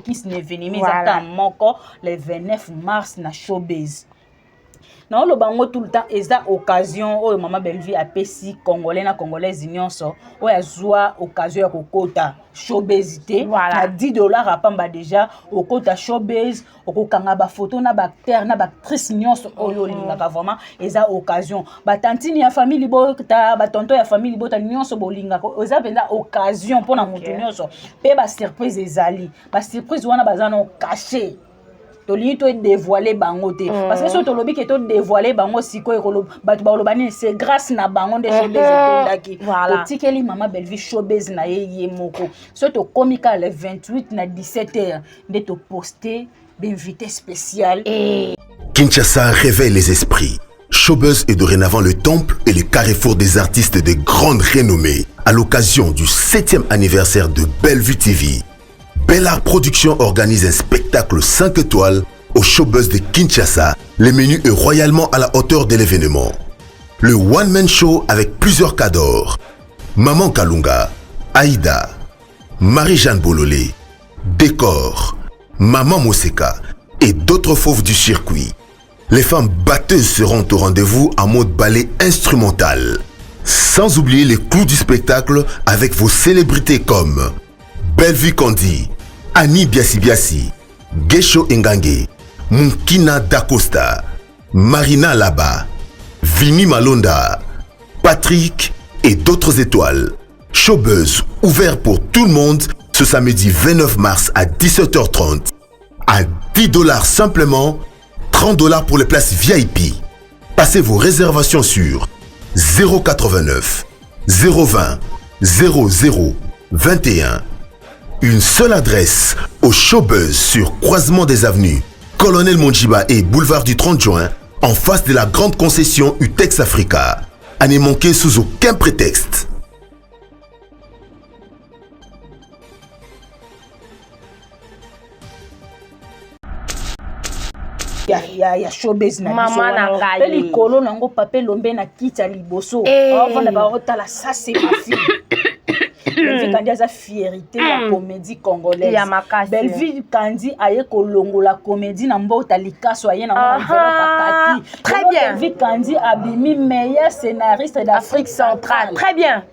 Kiss Nevenimi Zata Moko le 29 mars na Showbiz. Non, le bango tout le temps, et ça occasion, oh maman Belleville a pesi congolais na congolaise nyonso, oh ya zoa occasion ya kokota showbizité, na $10 à pamba déjà, au kota showbiz, au kokanga ba photo na ba acteur na ba actrice nyonso oyo lingaka vraiment, et ça occasion. Ba tantini ya famille bota, ba tonto ya famille bota nyonso bolingaka, et ça penda occasion pour na mutu nyonso. Pe ba surprise ezali, ba surprise wana bazana caché. Toli to dévoiler bango te parce que so to lobi ke to dévoiler bango siko ekolo batu ba lobani c'est grâce na bango de showbiz etondaki otikeli mama Belleville showbiz na ye moko so to komika le 28 na 17h de to poster d'invité spécial. Kinshasa réveille les esprits. Showbuzz est dorénavant le temple et le carrefour des artistes de grande renommée à l'occasion du 7e anniversaire de Bellevue TV. Bellart Production organise un spectacle 5 étoiles au Showbuzz de Kinshasa. Le menu est royalement à la hauteur de l'événement. Le one-man show avec plusieurs cadors. Maman Kalunga, Aïda, Marie-Jeanne Bololé, Décor, Maman Moseka et d'autres fauves du circuit. Les femmes batteuses seront au rendez-vous en mode ballet instrumental. Sans oublier les clous du spectacle avec vos célébrités comme Bellevue Kandi, Annie Biasi, Gesho Ngange, Munkina Dacosta, Marina Laba, Vini Malonda, Patrick et d'autres étoiles. Showbuzz ouvert pour tout le monde ce samedi 29 mars à 17h30 à $10 simplement, $30 pour les places VIP. Passez vos réservations sur 089 020 00 21. Une seule adresse au Showbuzz sur croisement des avenues Colonel Monjiba et boulevard du 30 juin en face de la grande concession Utex Africa. À ne manquer sous aucun prétexte. Ya showbiz na biso wana peli kolo nango pape lombe na kiti ya liboso avant ba otala ça c'est ma fille. Belleville Kandi a fierté la comédie congolaise. Belleville Kandi aye kolongo la comédie na mbota likaso aye na mona très bien. Belleville Kandi abimi meilleur scénariste d'Afrique centrale. Très bien.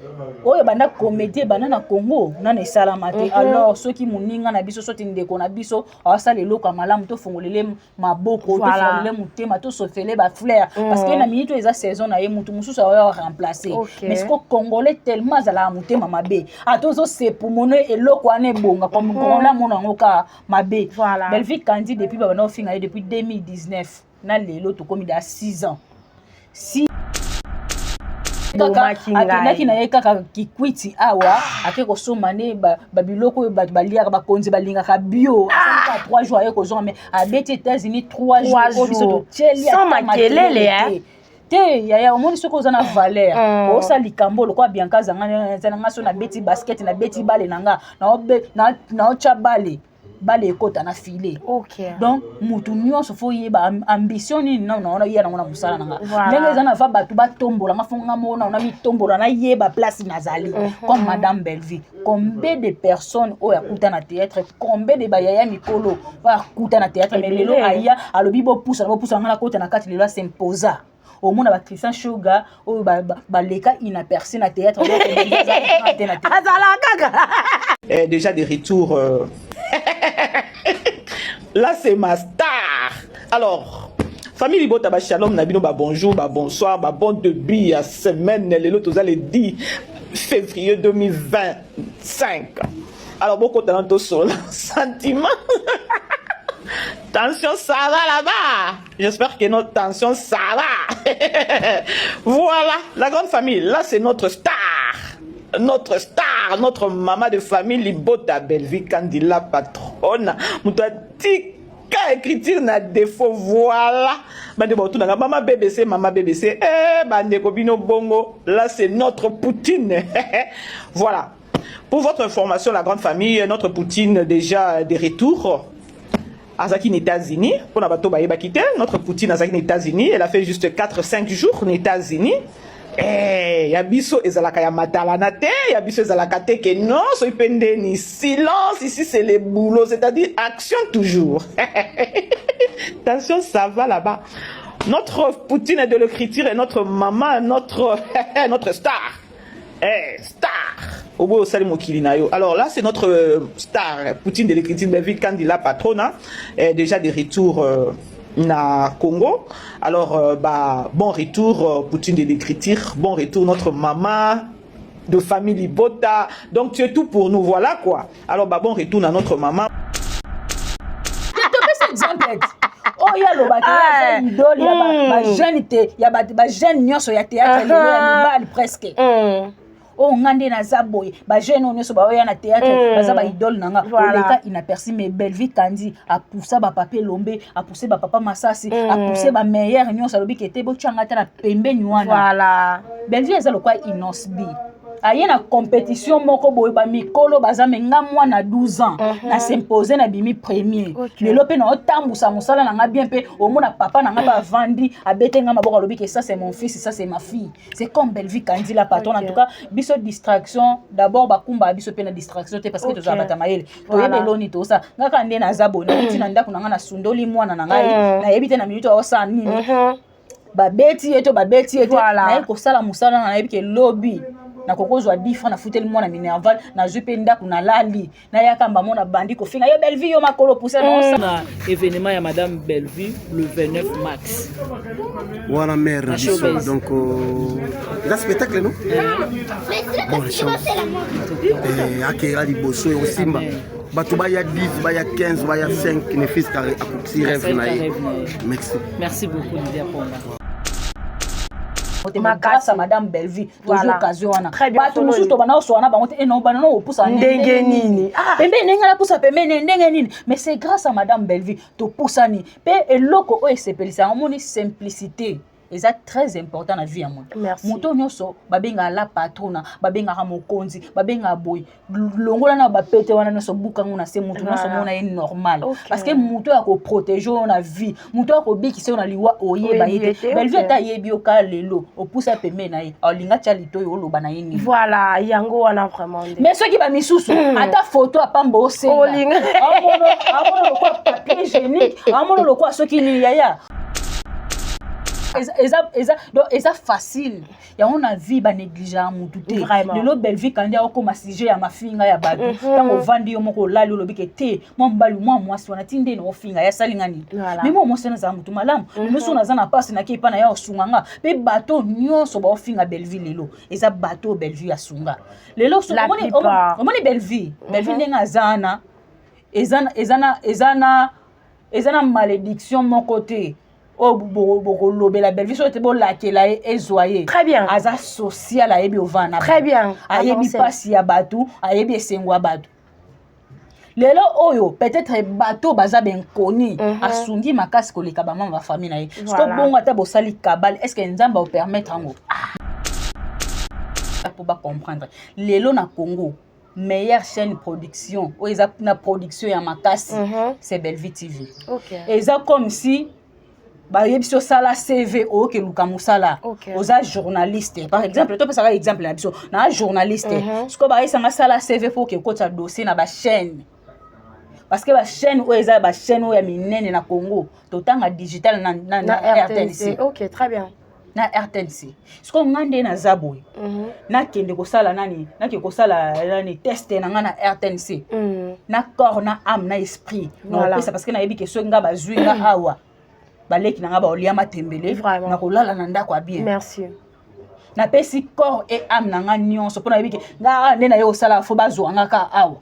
Oyo banda comédie banda na Congo na salamate. Alors ceux qui muninga na biso soti ndeko na biso asala eloko malamu to fongolele maboko to fongolele mutema to sofele ba fleur parce que na minute eza saison na ye mutu mususu ayo remplacer. Mais ce congolais tellement zala mutema mabe. Atozo se pour moné eloko ane bonga comme ngona mona ngoka mabe. Belleville Kandi depuis ba na finga depuis 2019 na lelo to komi da 6 ans. Si akendaki na ye kaka kikwiti awa ake kosomba ne babiloko oyo bato baliaka bakonzi balingaka bio asalaka 3 jours aye kozonga mais abeti États-Unis 3 jours oyo biso totyeli sans makelele te yaya omoni soki oza na valeur osala likambo lokwa Bianca zanga so na beti basket na beti bale nanga naotya bale ekota na file. Donc mutu nyonso fo yeba ambition nini naona yena ngona musala nanga ndenge eza na va batu batombola nga fonga mona na mitombola na yeba place nazali comme madame Belleville. Combien de personnes oya kuta na théâtre, combien de bayaya mikolo va kuta na théâtre mais lelo aya alobi bo poussa ngana kota na kati lelo s'imposa au monde avec Christian Sugar ou baleka inaperçu na théâtre. Déjà des retours là c'est ma star. Alors famille Libota ba shalom nabino ba bonjour ba bonsoir ba bon début à semaine lelo toza le 10 février 2025. Alors beaucoup de talent sur le sentiment. Tension, ça va là-bas. J'espère que notre tension, ça va. Voilà, la grande famille. Là, c'est notre star. Notre star, notre maman de famille, Libota Belleville Kandi, la patronne. Moutotika écriture na défaut. Voilà. Maman BBC, maman BBC. Bande Kobino Bongo. Là, c'est notre Poutine. Voilà. Pour votre information, la grande famille, notre Poutine déjà des retours. Azaki aux États-Unis, notre Poutine Azaki aux États-Unis, elle a fait juste 4-5 jours aux États-Unis. Yabiso ezalaka ya matalana te, yabiso ezalaka te que non, so ipendeni silence, ici c'est le boulot, c'est-à-dire action toujours. Attention, ça va là-bas. Notre Poutine est de l'écriture et notre maman, notre star. Star. Alors là, c'est notre star, Poutine de l'écriture, David Kandila Patrona, déjà de retour na Congo. Alors, bon retour, Poutine de l'écriture, bon retour, notre maman de famille Libota. Donc, tu es tout pour nous, voilà quoi. Alors, bon retour à notre maman. Oh, il y a le bâtiment, il y a des jeunes, il y a des jeunes, il y a des théâtres, presque. Oh, ngande na zaboy, ba jeune on so ba oya na théâtre, ba ba idole nanga. Oleka inaperçu mais Belleville Kandi a poussé ba papa Lombe, a poussé ba papa Masasi, a poussé ba meilleur nyon sa lobi kete bo changa ta na pembe nywana. Voilà. Belleville ezalo kwa inosbi. Aye na compétition moko boy ba mikolo baza menga mwana 12 ans na s'imposer na bimi premier. Lelo pe na otambusa musala na nga bien pe omona papa na nga ba vandi abete nga maboko lobi que ça c'est mon fils, ça c'est ma fille. C'est comme Belleville Kandi la patron en tout cas biso distraction d'abord ba kumba biso pe na distraction te parce que toza bata mayele. To yebeloni to ça ngaka nde na zabo na tina ndako na nga na sundoli mwana na ngai na yebite na minute o sa nini. Ba beti eto na ko sala musala na yebike lobby na kokozwa 10 francs na futeli mwana minerval na jupe ndaku na lali na yakamba mona bandi ko finga yo Belleville yo makolo pousser na événement ya madame Belleville le 29 mars. Voilà mère donc le spectacle non bon chance akira liboso yo simba bato ba ya 10 ba ya 15 ba ya 5 ne fils carré akuksi rêve na merci beaucoup Lydia Ponda. Grâce à madame Belleville, toujours occasion wana. Ba tu musu to bana oswana ba ngote eno bana no poussa ndenge nini. Pembe nenga la poussa pembe ndenge nini. Mais c'est grâce à madame Belleville to poussa ni. Pe eloko o esepelisa moni simplicité. Et ça très important dans la vie à moi. Moto nyoso babenga la patrona, babenga mokonzi, babenga boy. Longola na ba pete wana nyoso buka ngona se moto nyoso mona est normal. Parce que moto a ko protéger na vie, moto a ko biki se na liwa oye ba yete. Belleville ta yebi oka lelo, opousa pembe na ye. Olinga cha lito yo lo bana yini. Voilà, yango wana vraiment. Mais ceux qui ba misusu, ata photo a pamba o se. Olinga. Amono lo kwa papier hygiénique, amono lo kwa soki ni yaya. Eza facile ya on a vie ba négliger mutu te lelo Belleville Kandi a comme sujet ya mafinga ya batu tango vandi yo moko lali lo bike te mo mbali mo mwasi wana tinde no finga ya salingani mais mo mo sena za mutu malamu no so na za na passe na ke pa na ya osunganga pe bato nyonso ba ofinga Belleville lelo eza bato Belleville ya sunga lelo so omoni Belleville nenga zana ezana malédiction mon côté. Oh, la Belleville, so te bo la ke la ezoye. Très bien. Aza social a yebi ovana. Très bien. Ayebi pasi ya batu, ayebi esengwa batu. Lelo oyo, peut-être bateau baza ben koni, asungi makasi koleka ba mama famille na ye. Sko bongo ata bo sali kabal, est-ce que nzamba o permettre ango? Pour ba comprendre. Lelo na Congo, meilleure chaîne production, ou eza na production ya makasi, c'est Belleville TV. OK. Eza comme si ba yebiso sala CV o ke luka musala oza journaliste par exemple to pesa exemple na biso na journaliste sko ba yesa sala CV pour que kota dossier na ba chaîne parce que ba chaîne o eza ba chaîne o ya minene na Congo to tanga digital na RTNC. OK, très bien. Na RTNC sko ngande na zaboy na kende ko sala nani na ke ko sala nani test na ngana RTNC na corps na âme na esprit no pesa parce que na yebi ke so nga bazui nga awa baleki nanga ba olia matembele na kolala na ndako bien. Merci. Na pesi corps et âme nanga nyonso pona yebike nga nde na yo sala fo bazo nga ka awa.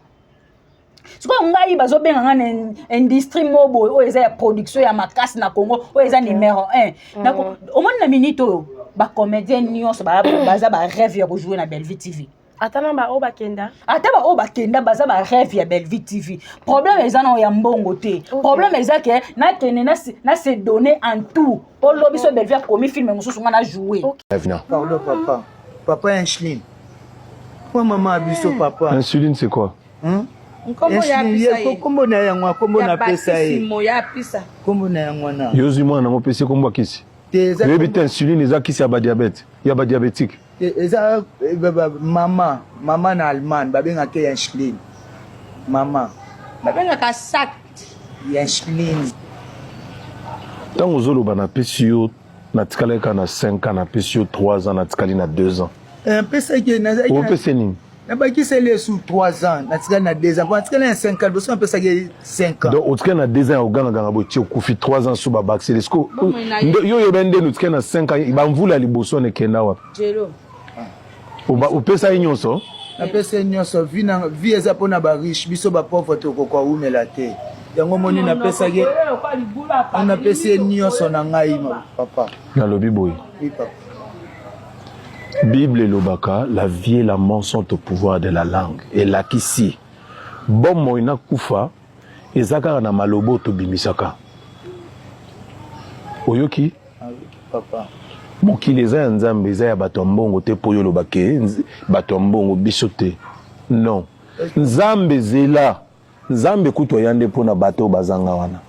Siko ngai bazo benga nga industrie mobo o eza ya production ya makasi na Congo o eza numéro 1. Na omoni na minito ba comédien nyonso baza ba rêve ya jouer na Belleville TV. Atana ba obakenda. Ataba obakenda baza ba rêve ya Belleville TV. Problème ezana ya mbongo te. Problème ezake na kene na se donner en tout. Pour lobiso Belleville comme film mususu nga na jouer. Pardon papa. Papa insuline. Quoi maman abiso papa? Insuline c'est quoi? Kombo na yango kombo na pesa e. Kombo na yango na. Yozi mwana mo pesa kombo kisi. Eza insuline eza kisi ya ba diabète, ya ba diabétique. Eza mama na Allemagne babengaka insuline. Mama babengaka sac insuline. Tant ozoloba na pesi yo na tikala ka na 5 ans na pesi yo 3 ans na tikali na 2 ans. Pesa ke na za. O pesi nini? Na ba ki sele sous 3 ans na tikala na 2 ans. Ba tikala na 5 ans, besoin pesa ke 5 ans. Donc o tikala na 2 ans oganga ganga bo ti okufi 3 ans sous ba vacciner. Esko yo bende no tikala na 5 ans ba mvula liboso ne kenda wa. Jelo. O pesa nyonso? Na pesa nyonso vi eza pona ba riche biso ba pauvre to ko umela te. Yango moni na pesa ke on a pesa nyonso na ngai papa. Na lobi boy. Oui papa. Bible et l'obaka, la vie et la mort sont au pouvoir de la langue. Et la kisi, bon moina kufa, ezaka na malobo to bimisaka. Oyoki? Papa. Mokili eza ya nzambe eza ya bato mbongo te po yo lobake, bato mbongo biso te. Non. Nzambe zela, nzambe kuto yande po na bato bazanga wana.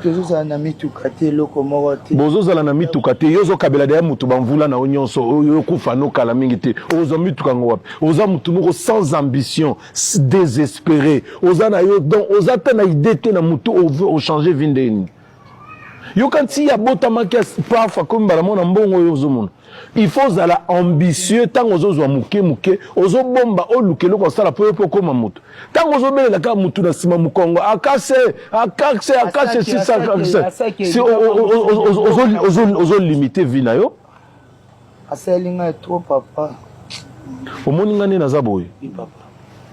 Tozo na mituka te loko moko te. Bozozala na mituka te yozo kabela de mutu bamvula na onyonso oyo kufa no kala mingi te ozo mituka ngo wapi oza mutu moko sans ambition désespéré oza na yo donc oza ta na idée te na mutu au changer vindeni yo kanti ya bota makias parfa comme bala mona mbongo yo zomona il faut zala ambitieux tango ozozwa muke ozo bomba olukelo ko sala po koma mutu tango ozobelela ka mutu na sima mukongo akase si ozo limiter vie na yo aselinga trop papa omoni ngani naza boye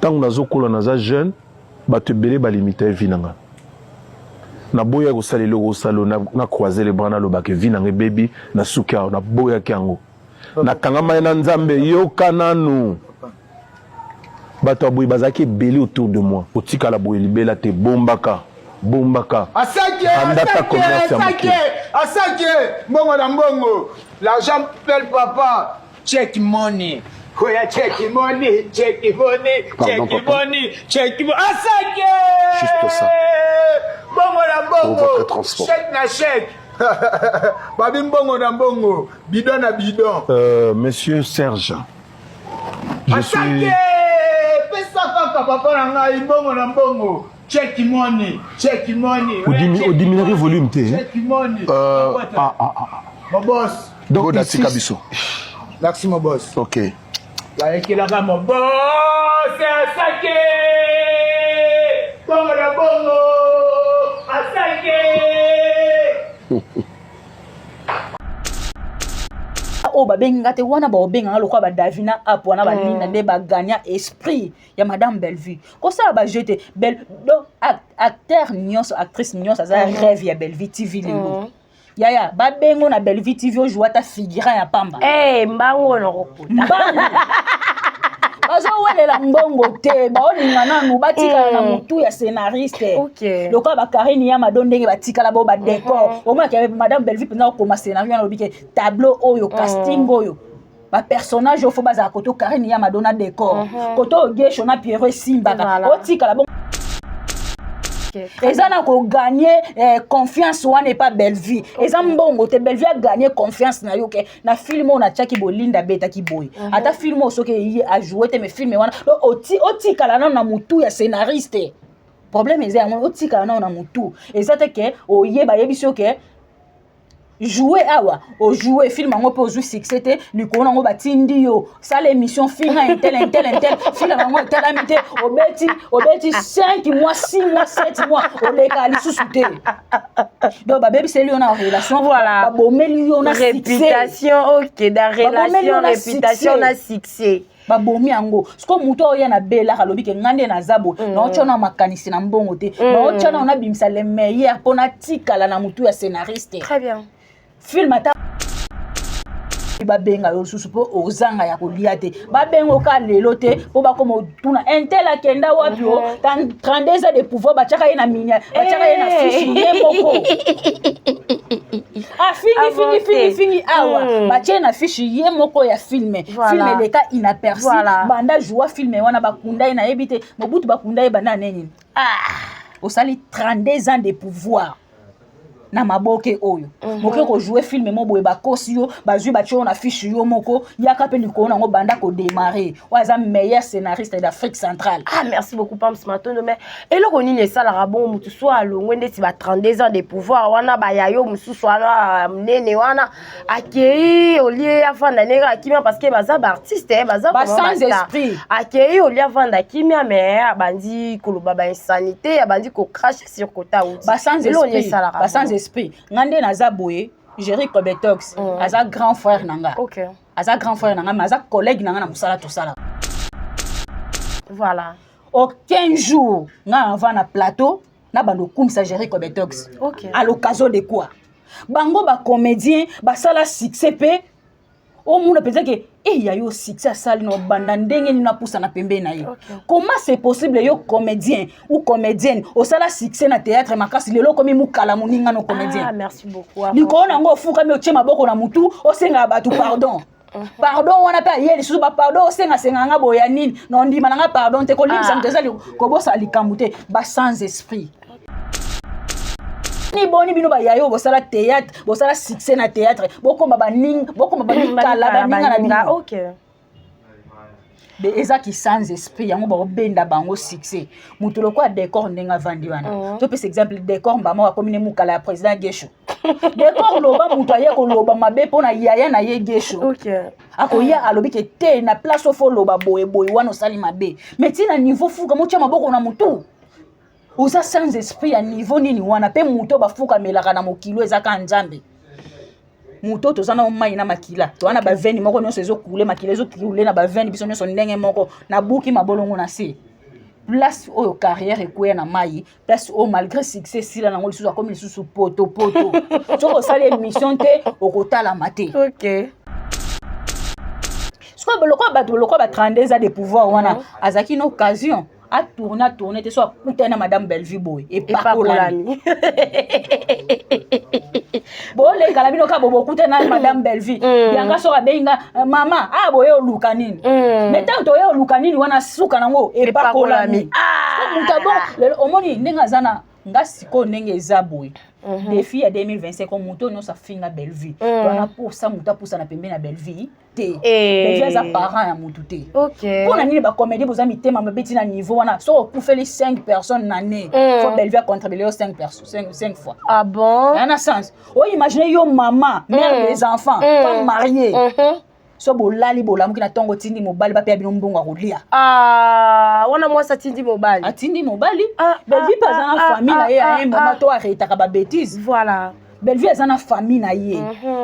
tango nazokola naza jeune bato ebele balimiter vie nanga na boya ko salelo ko salo na croiser les bras na lobake vie nanga baby na suka na boya kyango na kangama na nzambe yo kananu bato aboyi bazaki ebele autour de moi otika la boye libela te bombaka asake mbongo na mbongo l'argent pèle papa check money koya check money asake juste ça bongo na bongo pour votre transport chèque na chèque babi mbongo na mbongo bidon na bidon monsieur Serge je asake suis pesa kaka papa na ngai mbongo na mbongo check money odiminari volume te check money mon boss donc ici kabiso merci mon boss OK la ekilaka mon boss asake bongo na bongo asake o babenga te wana ba obenga lokwa ba Davina apo wana ba linda de ba gagner esprit ya madame Bellevue ko ça ba jeter belle donc acteur nyonso actrice nyonso za rêve ya Bellevue TV lelo ya ba bengo na Bellevue TV o joua ta figurant ya pamba mbango no kokuta bazo welela mbongo te baolinga nanu batikala na mutu ya scénariste lokwa ba Karine ya madondenge batikala bo ba décor au moins que madame Bellevue pena ko ma scénario na lobike tableau oyo casting oyo ba personnage ofo baza koto Karine ya madonna décor koto gesho na Pierre Simba otikala bon eza na ko gagner confiance wana n'est pas Bellevue eza mbongo te Bellevue a gagné confiance na yo ke na film on a tchaki bolinda beta ki boy ata film osoke yi a jouer te mais film wana oti kala na mutu ya scénariste problème eza on oti kala na mutu eza te ke oyeba yebiso ke jouer awa o jouer film ngo po jouer succès te likona ngo batindi yo ça l'émission finga intel film ngo talamité obeti 5 mois 6 mois 7 mois o leka li susute donc ba baby c'est lui on a relation voilà ba bomeli yo na réputation OK dans relation réputation na succès babomi yango siko muto oya na bela kalobi ke ngande na zabo na ochona makanisi na mbongo te na ochona on a bimisa le meilleur pona tikala na mutu ya scénariste très bien film ata babenga yo susu po ozanga ya kolia te babenga ka lelo te po bakoma tuna intel akenda wapi o 32 ans de pouvoir bachaka ye na minya bachaka ye na fiche ye moko fini awa bache na fiche ye moko ya filme filme leka inaperçu banda joua filme wana bakunda ye na yebite mobutu bakunda ye banda neni osali 32 ans de pouvoir na maboke oyo moke ko jouer film mo boye ba kosi yo bazui ba tio na fiche yo moko yaka pe likolo nango banda ko démarrer waza meilleur scénariste d'Afrique centrale. Ah merci beaucoup Pam Matondo mais eloko nini esala bon mutu so alongwe ndeti ba 32 ans de pouvoir wana ba yayo mususu wana mnene wana akei olie afanda nega kimia parce que baza ba artiste baza ba sans esprit akei olie afanda kimia mais abandi koloba ba insanité abandi ko crash sur kota ou ba sans esprit ngande naza boye Jerry Kobetox aza grand frère nanga. OK. Aza grand frère nanga mais aza collègue nanga na musala tout ça là. Voilà. Aucun jour nga avant na plateau na bando kumisa Jerry Kobetox. OK. À l'occasion de quoi? Bango ba comédien ba sala succès pe o muna penza que ya yo succès sali no banda ndenge ni na poussa na pembe na yo. Comment c'est possible yo comédien ou comédienne au sala succès na théâtre makasi lelo komi mukala muninga no comédien. Ah merci beaucoup. Liko na ngo fuka mi ochema boko na mutu o senga batu pardon. Pardon wana pa yeli susu ba pardon o senga nga boya nini no ndima nga pardon te ko limisa mtezali ko bosa likamute ba sans esprit. Ni boni bino ba yayo bo sala théâtre bo sala succès na théâtre boko ba ning boko ba kala ba ninga na bino. OK. Be eza ki sans esprit yango ba benda bango succès mutu lokwa décor ndenga vandi wana to pese exemple décor mbama wa komine mukala ya président Gesho décor loba mutu aye ko loba mabe pona yaya na ye Gesho. OK. Akoya alobi ke te na place ofo loba boye boye wana sali mabe mais tina niveau fuka mo tia maboko na mutu uza sans esprit ya niveau nini wana pe muto bafuka melaka na mokilo ezaka nzambe muto tozana mai na makila to wana ba veni moko nyonso ezo kule makila ezo kule na ba veni biso nyonso ndenge moko na buki mabolongo na se place oyo carrière ekoya na mai place o malgré succès sila nango lisusu akomi lisusu poto soko sala émission te okotala mate. OK. Soko loko ba 32 ans de pouvoir wana azaki une occasion à tourner te soit na madame Bellevue boy et pas Polani bon les galabino ka bobo kuta na madame Bellevue bianga so benga mama boye oluka nini mais tant to yo oluka nini wana suka nango et pas Polani mutabon omoni ndenga zana nga siko ndenge eza boye défi ya 2025 comme muto no sa finga Bellevue wana pour ça muta poussa na pembe na Bellevue te Bellevue za parent ya mutu te. OK. Pour nani ba comédie boza mitema mabeti na niveau wana so pour faire les 5 personnes l'année faut Bellevue a contribuer aux 5 personnes 5 fois. Ah bon? En a sens. Oh imaginez yo maman mère des enfants femme mariée so bolali bolamu kina tongo tindi mobali ba pe bino mbongo akolia wana mwasa tindi mobali atindi mobali Bellevue pas na famille na ye a un moment to arrêta ka ba bêtise. Voilà. Bellevue a na famille na ye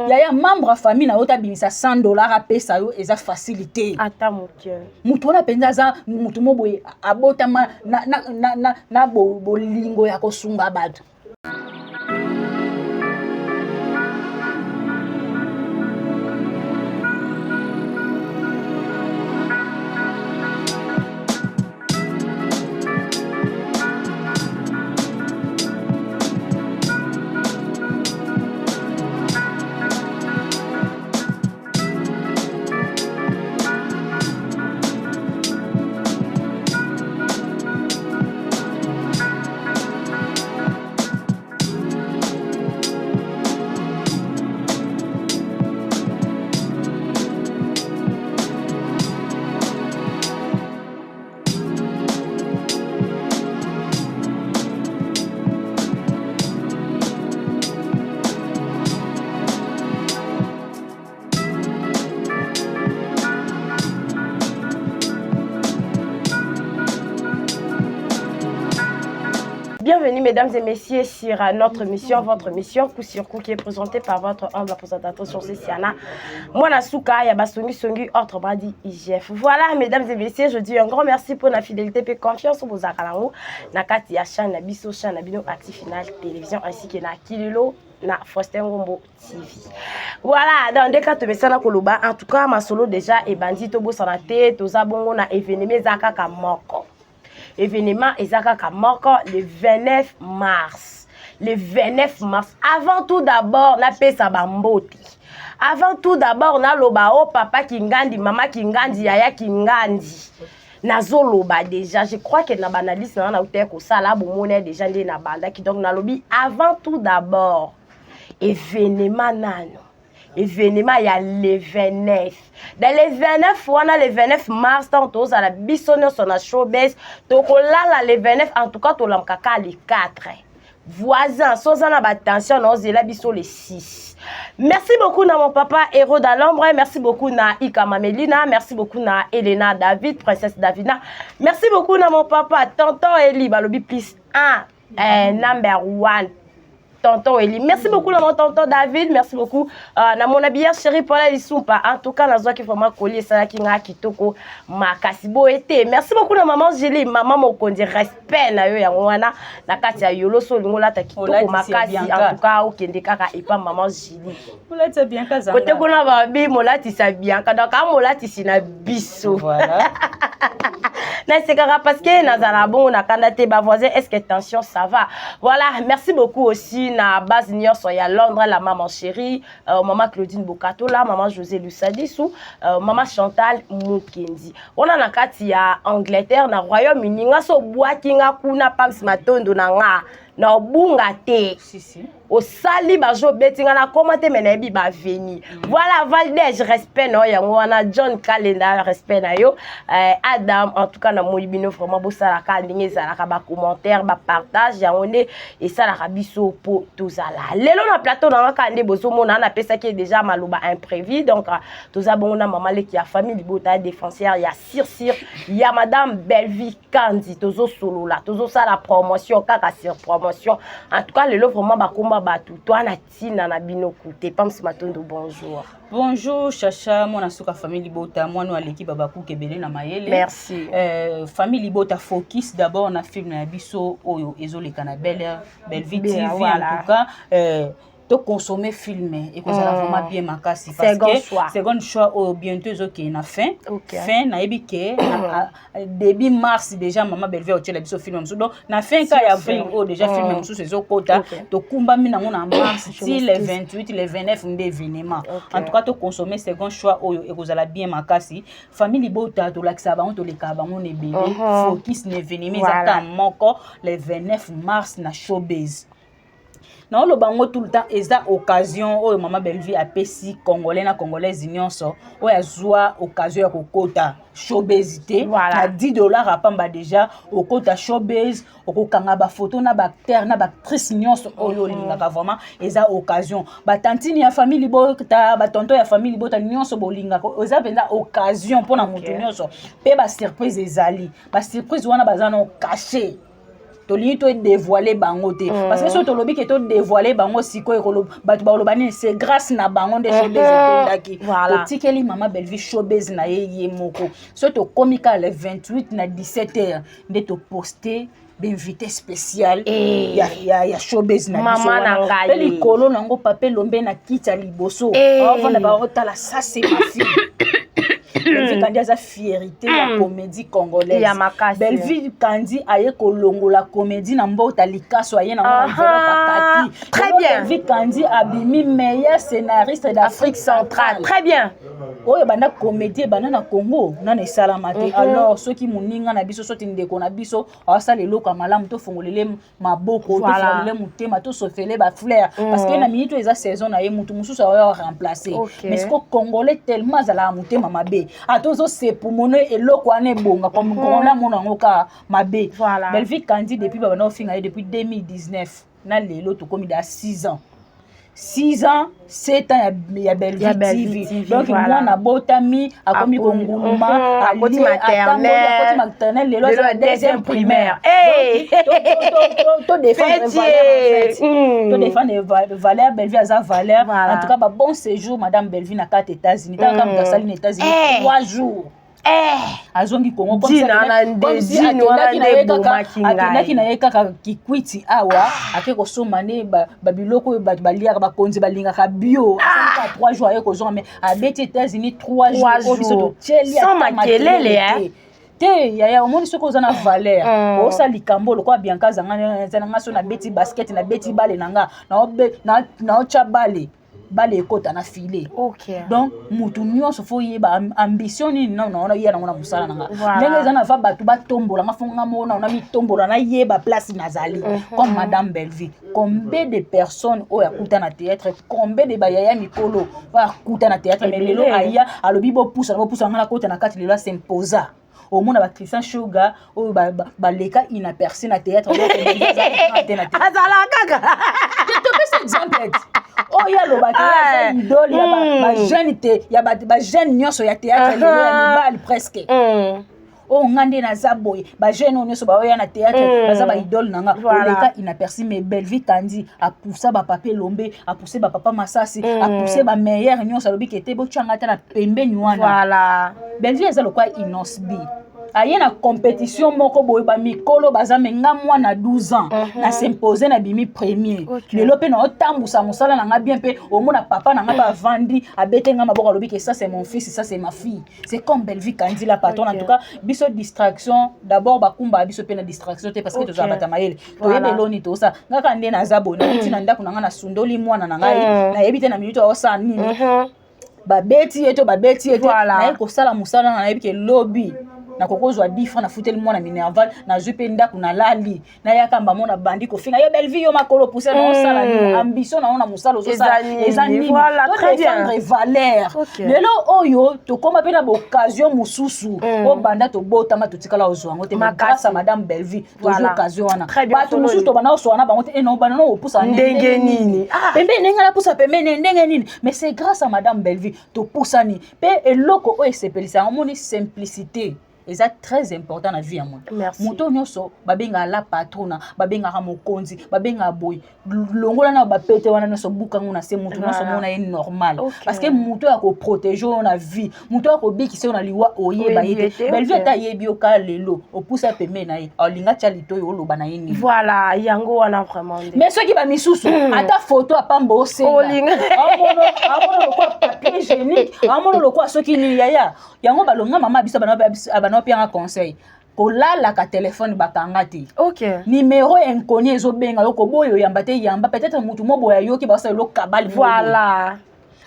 ya membre famille na ota bimisa $100 a pesa yo eza facilité ata mon cœur mutu wana penza za mutu moboye abotama na bolingo ya kosunga bato. Bienvenue mesdames et messieurs sur notre mission, votre mission, coup sur coup qui est présentée par votre humble présentatrice sur Siana. Moi, Nasuka, Yabasongi Songi, autre badi IGF. Voilà mesdames et messieurs, je dis un grand merci pour la fidélité et confiance au Zakalango. Nakati Yachan, Nabiso Chan, Nabino Actif Final Télévision ainsi que na Kililo. Na Faustin Ngombo TV. Voilà, dans des cas de Messana Koloba, en tout cas, ma solo déjà est bandit Tobo Sanate, Toza Bongo na événement Zaka Kamoko. Événement Zaka Kamoko le 29 mars. Le 29 mars. Avant tout d'abord, na pesa bamboti. Avant tout d'abord, na loba o papa Kingandi, maman Kingandi, yaya Kingandi. Nazoloba déjà, je crois que na banaliste na uté ko sala bomone déjà ndé na banda qui donc na lobi avant tout d'abord événement nano. Événement, il y a le 29. Dans les 29, on a le 29 mars, tantôt, à la Bissonne, sur la showbiz. Donc, là, le 29, en tout cas, on a le 4. Voisin, sans en avoir attention, on a le 6. Merci beaucoup à mon papa Héros d'Alombre. Merci beaucoup à Ika Mamelina. Merci beaucoup à Elena David, princesse Davina. Merci beaucoup à mon papa Tonton Eli, Balobi plus 1, number 1. Tonton Eli. Merci beaucoup à mon tonton David. Merci beaucoup à mon habilleur chéri Paula Lissoupa. En tout cas, dans ce qui fait ma collier, ça qui n'a kitoko ma kasibo été. Merci beaucoup à maman Julie, maman Mokondi. Respect na yo ya mwana na kati ya yolo so lingola ta kitoko makasi. En tout cas, au kende kaka et pas maman Julie. Mola tsa bien kaza. Côté kuna babi mola tisa bien kada ka mola tisina biso. Voilà. Na c'est parce que nazala bon na kandate ba voisin est-ce que tension ça va. Voilà, merci beaucoup aussi na base nyonso ya Londres la maman chérie, maman Claudine Bokato la maman José Lusadisou, maman Chantal Mukendi. On a na kati ya Angleterre na Royaume-Uni ngaso boaki nga kuna pams matondo na nga na bunga te. Si. Au sali bajo betinga na commenter menebi ba veni. Voilà Valdez respect no ya wana John Calendar respect na yo. Adam en tout cas na moyibino vraiment bo sala ka ndinge sala ka ba commentaire ba partage ya onde et sala ka biso po tozala. Lelo na plateau na ka ndé bozo mona na pesa ki déjà maloba imprévu donc toza bongo na maman le ki a famille libota défenseur ya Sir ya madame Belvi Kandi tozo solo la tozo sala promotion kaka sur promotion. En tout cas lelo vraiment ba komba batu toi na tina na bino koute pam si matondo bonjour. Bonjour Chacha, mon asuka famille Libota, moi nous à l'équipe Babakou Kebele na Mayele. Merci. Famille Libota focus d'abord na film na biso oyo ezole kana belle vie TV voilà. En tout cas to consommer film et que ça va vraiment bien makasi parce que second choix au bientôt OK na fin na ebike début mars déjà maman Belvie au tele biso film donc na fin ka ya avril o déjà film musu sezo kota to kumba mina ngona mars ti le 28 le 29 d'événement en tout cas to consommer second choix oyo et que ça va bien makasi famille Libota to lakisa ba on to leka ba on ebele focus na événement ça moko le 29 mars na showbiz. Non, le bango tout le temps, et ça occasion, oh maman Belvie a pesi congolais na congolaise nyonso, oh ya zoa occasion ya kokota showbizité, voilà. À $10 à pamba déjà, au kota showbiz, au kokanga ba photo na ba acteur na ba actrice nyonso, oh yo linga vraiment, et ça occasion, ba tantini ya famille Libota, ba tonto ya famille Libota nyonso bolinga, oh ça venda occasion pour na mutu nyonso, pe ba surprise ezali, ba surprise wana bazano caché. Toli to dévoiler bango te parce que so to lobi ke to dévoiler bango siko ekolo batu ba lobani c'est grâce na bango de showbiz etondaki to tikeli maman Belvie showbiz na ye moko so to komika le 28 na 17h de to poster d'invité spécial ya showbiz na biso wana pe likolo nango pape lombe na kiti ya liboso avant ba otala ça c'est ma fille. Belvie Kandi a sa fierté la comédie congolaise. Belvie Kandi a ye kolongo la comédie na mbota likaso aye na pakati. Très bien. Belvie Kandi a bimi meilleur scénariste d'Afrique centrale. Très bien. Oyo banda comédie banda na Congo na esalamate. Alors ceux qui moninga na biso soti ndeko na biso asala eloko malamu to fongolele maboko to fongolele mutema to sofele ba fleur parce que na minute eza saison na ye mutu mususu a remplacer. Mais ce que congolais tellement zala mutema mabe. Atozo se pour mono eloko ane bonga comme on a mon ngoka mabe. Belvie Kandi depuis baba na finga depuis 2019 na lelo to komi da 6 ans. 6 ans, 7 ans ya Belvie TV. Donc moi na botami a komi konguluma a koti maternelle lelo la deuxième primaire. To défendre valeur en fait. To défendre valeur Belvie a valeur. En tout cas ba bon séjour madame Belvie na 4 États-Unis. Tant comme dans saline États-Unis 3 jours. Azongi Congo comme ça akendaki na ye kaka kikwiti awa akeko somane babiloko baliaka bakonzi balingaka bio 3 jours aye kozonga mais abeti États-Unis 3 jours sans makelele te ya omoni soko ozana valeur osa likambo lokwa Bianca zanga so na beti basket na beti bale nanga na ocha bale bale ekota na filet. Donc mutu nyonso fo yeba ambition ni non on a yena ngona musala nanga ndenge zana va batu ba tombola ngafonga mona on a mi tombola na yeba place nazali comme madame Bellevue. Combien de personnes au yakuta na théâtre, combien de bayaya mikolo va kuta na théâtre, mais lelo aya alobi bo poussa ngala kota na kati lelo s'imposa au monde ba Christian Sugar o ba leka inaperçu na théâtre azala kaka to peux exemple oh ya lo ba théâtre idole ya ba jeune te ya ba jeune nyonso ya théâtre lelo ya mibali presque oh ngande na zaboy ba jeune nyonso ba oya na théâtre baza ba idole nanga leka inaperçu mais Bellevue Kandi a poussé ba papier lombe a poussé ba papa Masasi a poussé ba meilleur nyonso lobi kete bo changa ta na pembe nywana voilà Bellevue ezalo kwa inosbi aye na compétition moko boye ba mikolo baza menga mwana 12 ans na s'imposer na bimi premier lelo pe na otambusa musala na nga bien pe au mona papa na nga ba vandi abete nga maboko lobi que ça c'est mon fils ça c'est ma fille c'est comme Bellevue Kandi la patron en tout cas biso distraction d'abord ba kumba biso pe na distraction te parce que toza bata mayele to yebeloni to ça nga kande na zabo na tina ndako na nga na sundoli mwana na ngai na yebite na minute o sa nini ba beti eto na ko sala musala na yebike lobby na kokozwa 10 francs na futeli mwana minerval na jupe ndako na lali na yakamba mona bandi ko finga yo Bellevue yo makolo pousser na sala ni ambition na ona musala zo sala ezani voilà très bien valeur lelo oyo to koma pe na occasion mususu o banda to botama to tikala ozwango te grâce à madame Bellevue to occasion wana ba to mususu to bana oswana bango te no bana no poussa ndenge nini pembe nenga la poussa pembe ndenge nini mais c'est grâce à madame Bellevue to poussa ni pe eloko o esepelisa ngomoni simplicité. Et c'est très important dans la vie à moi. Muto nyoso babenga la patrona, babenga mokonzi, babenga boy. Longola na ba pété wana nyoso bukangu na se muto nyoso mona est normal. Parce que muto a ko protéger na vie, muto a ko bikise na liwa oye ba yete. Bellevue ta yebi oka lelo, opousa peme na ye. Olinga chalito yo lo bana yini. Voilà, yango wana vraiment. Mais ceux qui ba misusu, ata photo a pambo osenga. Olinga. Amono lo kwa papier hygiénique, amono lo kwa soki ni yaya. Yango balonga mama biso bana puis un conseil ko la ka téléphone bakanga te numéro inconnu ezobenga yo ko boyo yamba te yamba peut-être mutu mobo ya yo ki ba sa lo kabali voilà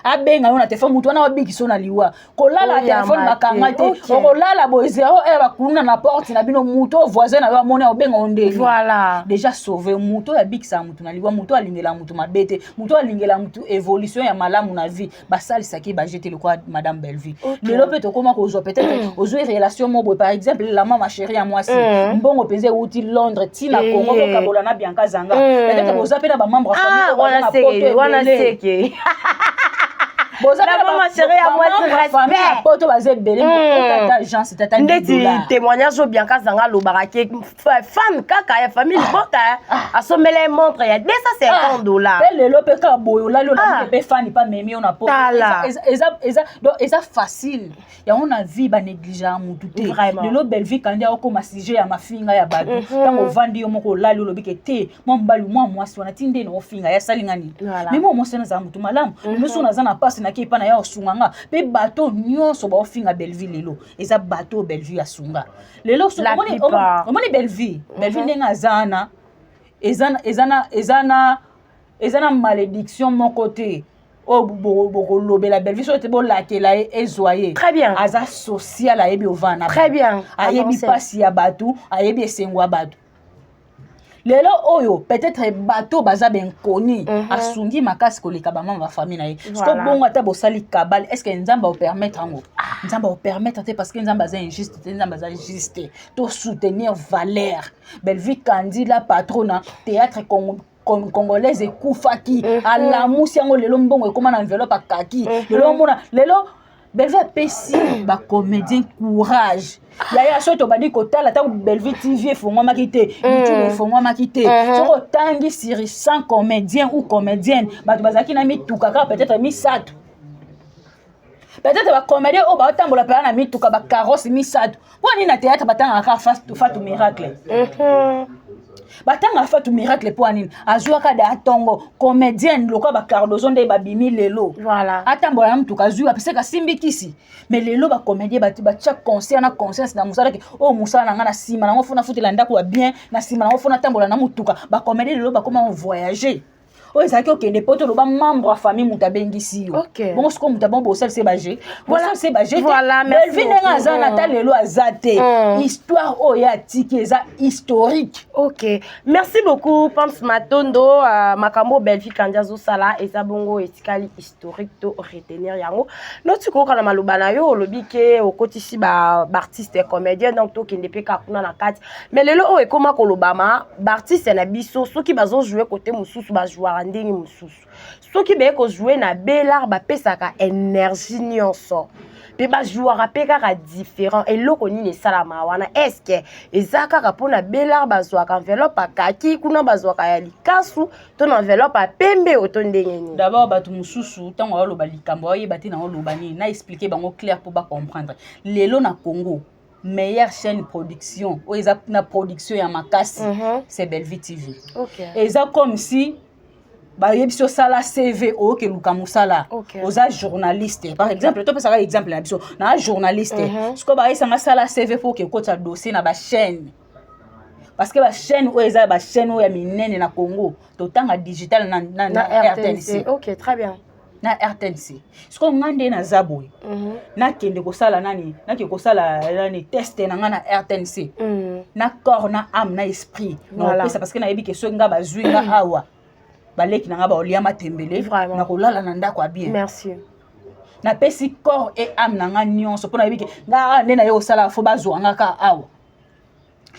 abenga yo na téléphone mutu wana obikiso na liwa ko la téléphone bakanga te ko la bo 0 bakuna na porte na bino mutu voisin na yo amone obenga onde voilà déjà sauver mutu ya bikisa mutu na liwa mutu alingela mutu mabete mutu alingela mutu évolution ya malamu na vie basali saki ba jeter le quoi madame Bellevue lelo pe to koma ko zo peut-être ozo relation mobo par exemple la maman chérie à moi si mbongo peze uti Londres ti na Congo ko kabola na Bianca Zanga peut-être ozo pe na ba membre famille wana seke la maman chérie à moi tu respect poto bazé belé tata Jean c'est tata ndeti témoignage au Bianca Zanga lo barake fan kaka ya famille bota a sommelé montre ya $250 lelo pe ka boyo la lo na pe fan pas memi on a poto eza facile ya on a vie ba négliger mutu te lelo Bellevue Kandi a ko ma sujet ya mafinga ya badu tango vandi yo moko la lo bike te mo mbali mo mwasi wana tinde no finga ya salingani mais mo mo sena za mutu malamu musu na za na passe na ki pa na ya osunganga pe bateau nyonso ba ofinga Bellevue lelo eza bateau Bellevue ya sunga lelo so omoni Bellevue ndenga zana ezana malédiction mon côté o boko lobela Bellevue so te bo lakela ezoyer très bien aza social ayebi ovana très bien ayebi pasi ya batu ayebi esengwa batu lelo oyo peut-être bateau baza ben koni asungi makasi koleka ba mama famille na ye sto bongo ata bosali kabal est-ce que nzamba o permettre ngo nzamba o permettre te parce que nzamba za injuste te nzamba za juste to soutenir valeur Bellevue Kandi la patrona théâtre congolaise ekufaki alamusi yango lelo mbongo ekoma na enveloppe akaki lelo mona lelo Bellevue pesi ba comédien courage yaya soto badi kotala ta Bellevue TV fongwa makite YouTube fongwa makite soko tangi sur 100 comédiens ou comédiennes batu bazaki na mituka ka peut-être misatu peut-être ba comédien o ba tambola pa na mituka ba carrosse misatu poni na théâtre batanga ka face to fatu miracle batanga fatu miracle po anini azuaka da tongo comédienne lokwa ba cardozo nde ba bimi lelo voilà atambola na mtuka zuwa peseka simbikisi mais lelo ba comédien bati ba chaque concert na conscience na musala ke o musala na ngana sima na ngofuna futela ndako wa bien na sima na ngofuna tambola na mtuka ba comédien lelo ba koma voyager oyo ezalaki okende po toloba membre ya famille moto abengisi yo bongo sikoyo moto abongo bosalisa bage bosalisa bage te belvi ndenge aza na ta lelo aza te histoire oyo atiki eza historique. Ok, merci beaucoup Pams Matondo. Makambo Belvi kandi azosala eza bongo etikali historique to retenir yango noti koka na maloba na yo olobi ke okotisi ba artiste et comédien donc to kende pe kakuna na kati mais lelo o ekoma kolobama ba artiste na biso soki bazo jouer côté mususu ba jouer ndenge mususu soki be ko jouer na belar ba pesaka énergie nyonso pe ba jouer pe kaka différent et loko nini salama wana est-ce que ezaka ka pona belar ba jouer ka enveloppe kaki kuna ba jouer ka ya likasu ton enveloppe pembe otondengeni d'abord batu mususu tango oloba likambo oyeba te na oloba ni na expliquer bango clair pour ba comprendre lelo na Congo meilleure chaîne production ou eza na production ya makasi c'est Belvi TV. OK. Eza comme si ba yebiso sala CV o ke luka musala oza journaliste par exemple to pesa exemple na biso na journaliste siko ba isa sala CV pour ke kota dossier na ba chaîne parce que la chaîne ou eza ba chaîne ou ya minene na Congo to tanga digital na RTNC. OK, très bien. Na RTNC siko ngande na zaboy na kende ko sala nani na ke ko sala nani test na ngana RTNC na corps na âme na esprit no pesa parce que na yebi ke so nga bazwi nga awa baleki na nga ba olia matembele na kolala na ndako bien. Merci. Na pesi corps et âme na nga nyonso pona yebi ke nga nde na yo sala fo bazo nga ka awa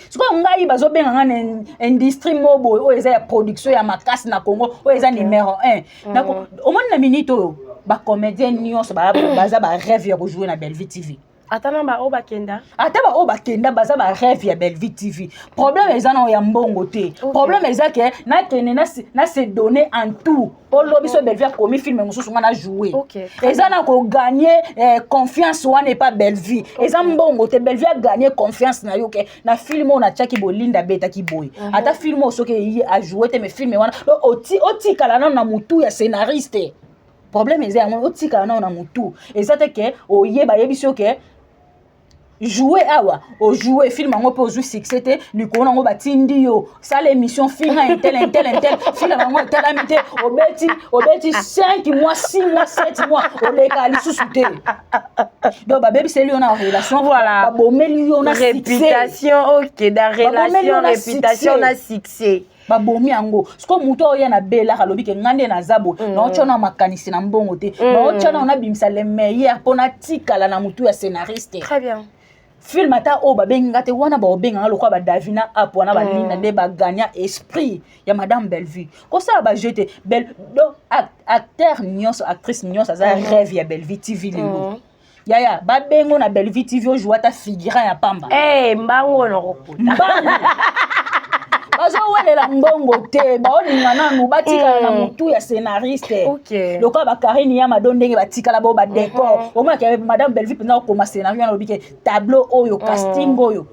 siko ngai bazo benga ngana industrie mobo o eza ya production ya makasi na Congo o eza numéro 1 na au moins na minute ba comédien nyonso baza ba rêve ya jouer na Belvi TV. Atana ba obakenda baza ba rêve ya Belvi TV. Problème eza na ya mbongo te. Problème eza ke na tene na se donner en tout. Pour l'obiso Belvi a commis film mususu ngana jouer. Eza na ko gagner confiance wana n'est pas Belvi. Eza mbongo te Belvi a gagner confiance na yo ke na film on a chaki bolinda beta ki boy. Ata film so ke yi a jouer te mais film wana oti kala na mutu ya scénariste. Problème eza oti kala na mutu. Eza te ke oyeba yebiso ke jouer awa o jouer film ngo po jouer succès te likona ngo batindi yo ça l'émission finga intel film ngo talamité obeti 5 mois 6 mois 7 mois o leka li susute donc ba baby c'est lui on a relation voilà ba bomeli yo na réputation OK da relation réputation na succès babomi yango siko muto oya na bela kalobi ke ngande na zabo na ochona makanisi na mbongo te na ochona na bimisa le meilleur pona tikala na mutu ya scénariste. Très bien. Film ata o babenga te wana ba obenga lokwa ba Davina apo wana ba linda de ba gagner esprit ya madame Belvi ko ça ba jeter bel donc acteur nyonso actrice nyonso za rêve ya Belvi TV lelo ya ba bengo na Belvi TV o joua ta figurant ya pamba mbango no kokota bazo welela mbongo te baoninga nanu batikala na mutu ya scénariste. Lokwa ba Karine ya madondenge batikala bo ba décor au moins que madame Belvi pena ko ma scénario na lobike tableau oyo casting oyo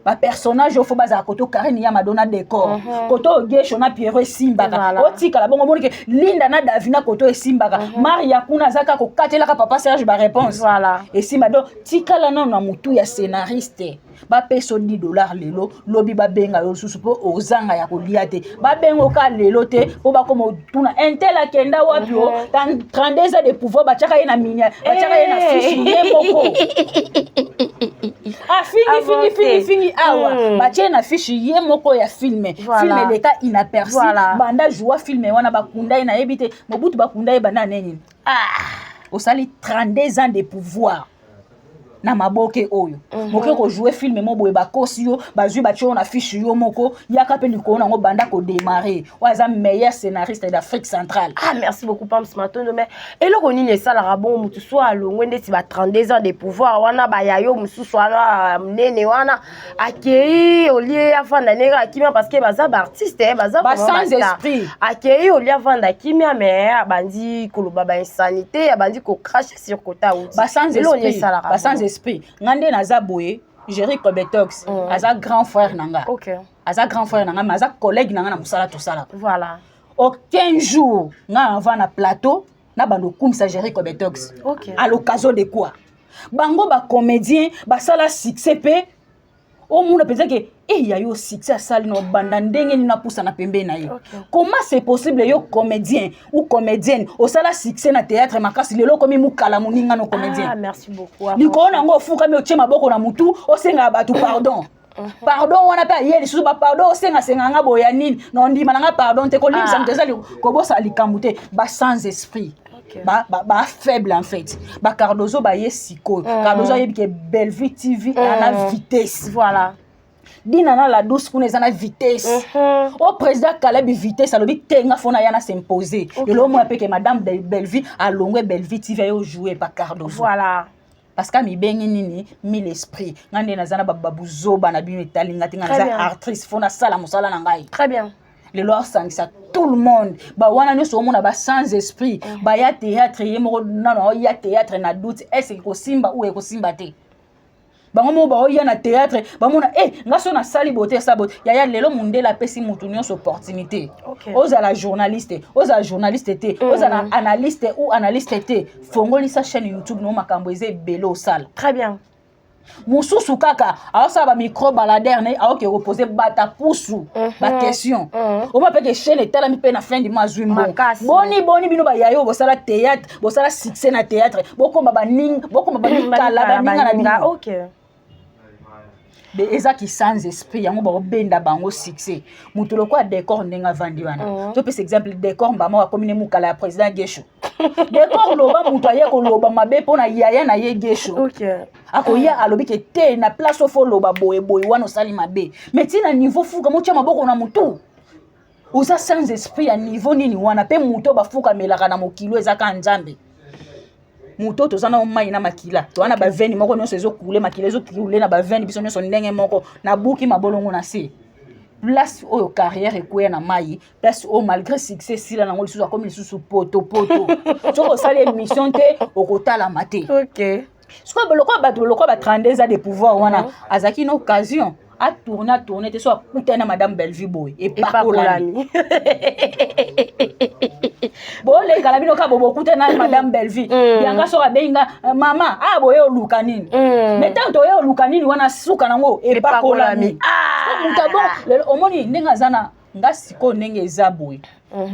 ba personnage ofo baza koto Karine ya madonna décor koto Gesho na Pierre Simbaka otikala bongo bonike Linda na Davina koto Simbaka Maria kuna zaka ko katela ka papa Serge ba réponse voilà et Simba do tikala na mutu ya scénariste ba peso $10 lelo lobi ba benga yo susu po ozanga ya kolia te ba bengo ka lelo te po ba komo tuna intel akenda wapi o dans 32 ans de pouvoir ba chaka na minya ba chaka na fiche yemoko fini awa ba chaka na fiche yemoko ya filme leka inaperçu banda joie filme wana ba kunda ina ebite mobutu ba kunda bana neni osali 32 ans de pouvoir na maboke oyo moke ko jouer film mo boye ba kosi yo bazui ba tcho na fiche yo moko yaka pe likona ngo banda ko démarrer waza meilleur scénariste d'Afrique centrale. Merci beaucoup Pams Matondo mais eloko nini sala rabon mutu so alongwe ndeti ba 32 ans de pouvoir wana ba yayo mususu wana mnene wana akei olie afanda nega akimia parce que baza ba artiste baza ba sans esprit akei olie afanda kimia mais abandi koloba ba insanité abandi ko cracher sur kota outi ba sans esprit ba sans esprit ngande na zaboye Jerry Kobetox aza grand frère nanga aza grand frère nanga mais aza collègue nanga na musala to sala voilà aucun jour nga avant na plateau na bando kumisa Jerry Kobetox à l'occasion de quoi bango ba comédien ba sala succès pe o muna penza ke y a eu succès à salle no banda ndenge ni na poussa na pembe na ye. Comment c'est possible yo comédien ou comédienne au sala succès na théâtre makasi lelo komi mukala moninga no comédien. Ah merci beaucoup. Ni ko na ngo fuka mi ochema boko na mutu o senga batu pardon. Pardon wana pa yeli susu ba pardon o senga nga boya nini no ndima na nga pardon te ko limisa mtezali ko bosa likamute ba sans esprit. Ba faible en fait. Ba Cardozo ba yesiko. Cardozo yebi ke Bellevue TV na vitesse. Voilà. Dinana la douce pour na vitesse. Au président Caleb vitesse alobi tenga fona yana s'imposer. Et là moi pe que madame Bellevue a longwe Bellevue TV yo jouer ba Cardozo. Voilà. Parce que mi bengi nini mi l'esprit. Ngande nazana babuzo bana bino etalinga tinga za actrice fona sala musala na ngai. Très bien. Les lois sang ça tout le monde. Ba wana no so mona ba sans esprit. Ba ya théâtre yemo non ya théâtre na doute est-ce que simba ou eko simba te. Bango ba oya na théâtre ba mona ngaso na sali beauté sa beauté ya lelo mundela pesi mutu nyonso opportunité oza la journaliste te oza na analyste ou analyste te fongoli sa chaîne YouTube no makambo eze belo sala. Très bien. Mususu kaka aosa ba micro baladère ne aoke reposer bata pousu ba question o ma peke chaîne etala mi pe na fin du mois zwimbo boni bino ba yayo bo sala théâtre bo sala succès na théâtre boko ba ning kala ba ninga na bino. OK. Eza qui sans esprit yango ba benda bango succès mutu lokwa décor ndenga vandi wana to pese exemple décor mbama wa komine mukala ya président Gesho décor loba mutu aye ko loba mabe pona yaya na ye Gesho akoya alobi ke te na place ofo loba boye wana sali mabe mais tina niveau fuka mocha maboko na mutu uza sans esprit ya niveau nini wana pe mutu ba fuka melaka na mokilo ezaka nzambe muto tozana mai na makila to wana ba veni moko nyonso ezo kule makila ezo kule na ba veni biso nyonso ndenge moko na buki mabolongo na se place oyo carrière ekoya na mai place o malgré succès sila nango lisusu akomi lisusu poto soko sala émission te okotala mate. OK. Soko lokwa ba 32 ans de pouvoir wana azaki une occasion a tourner te so akutana madame Bellevue boy et pas kolami bole kala bino ka bobo kutana madame Bellevue yanga so benga mama boye oluka nini mais tant to yo oluka nini wana suka nango et pas kolami mutabon omoni ndenga zana nga siko ndenge eza boy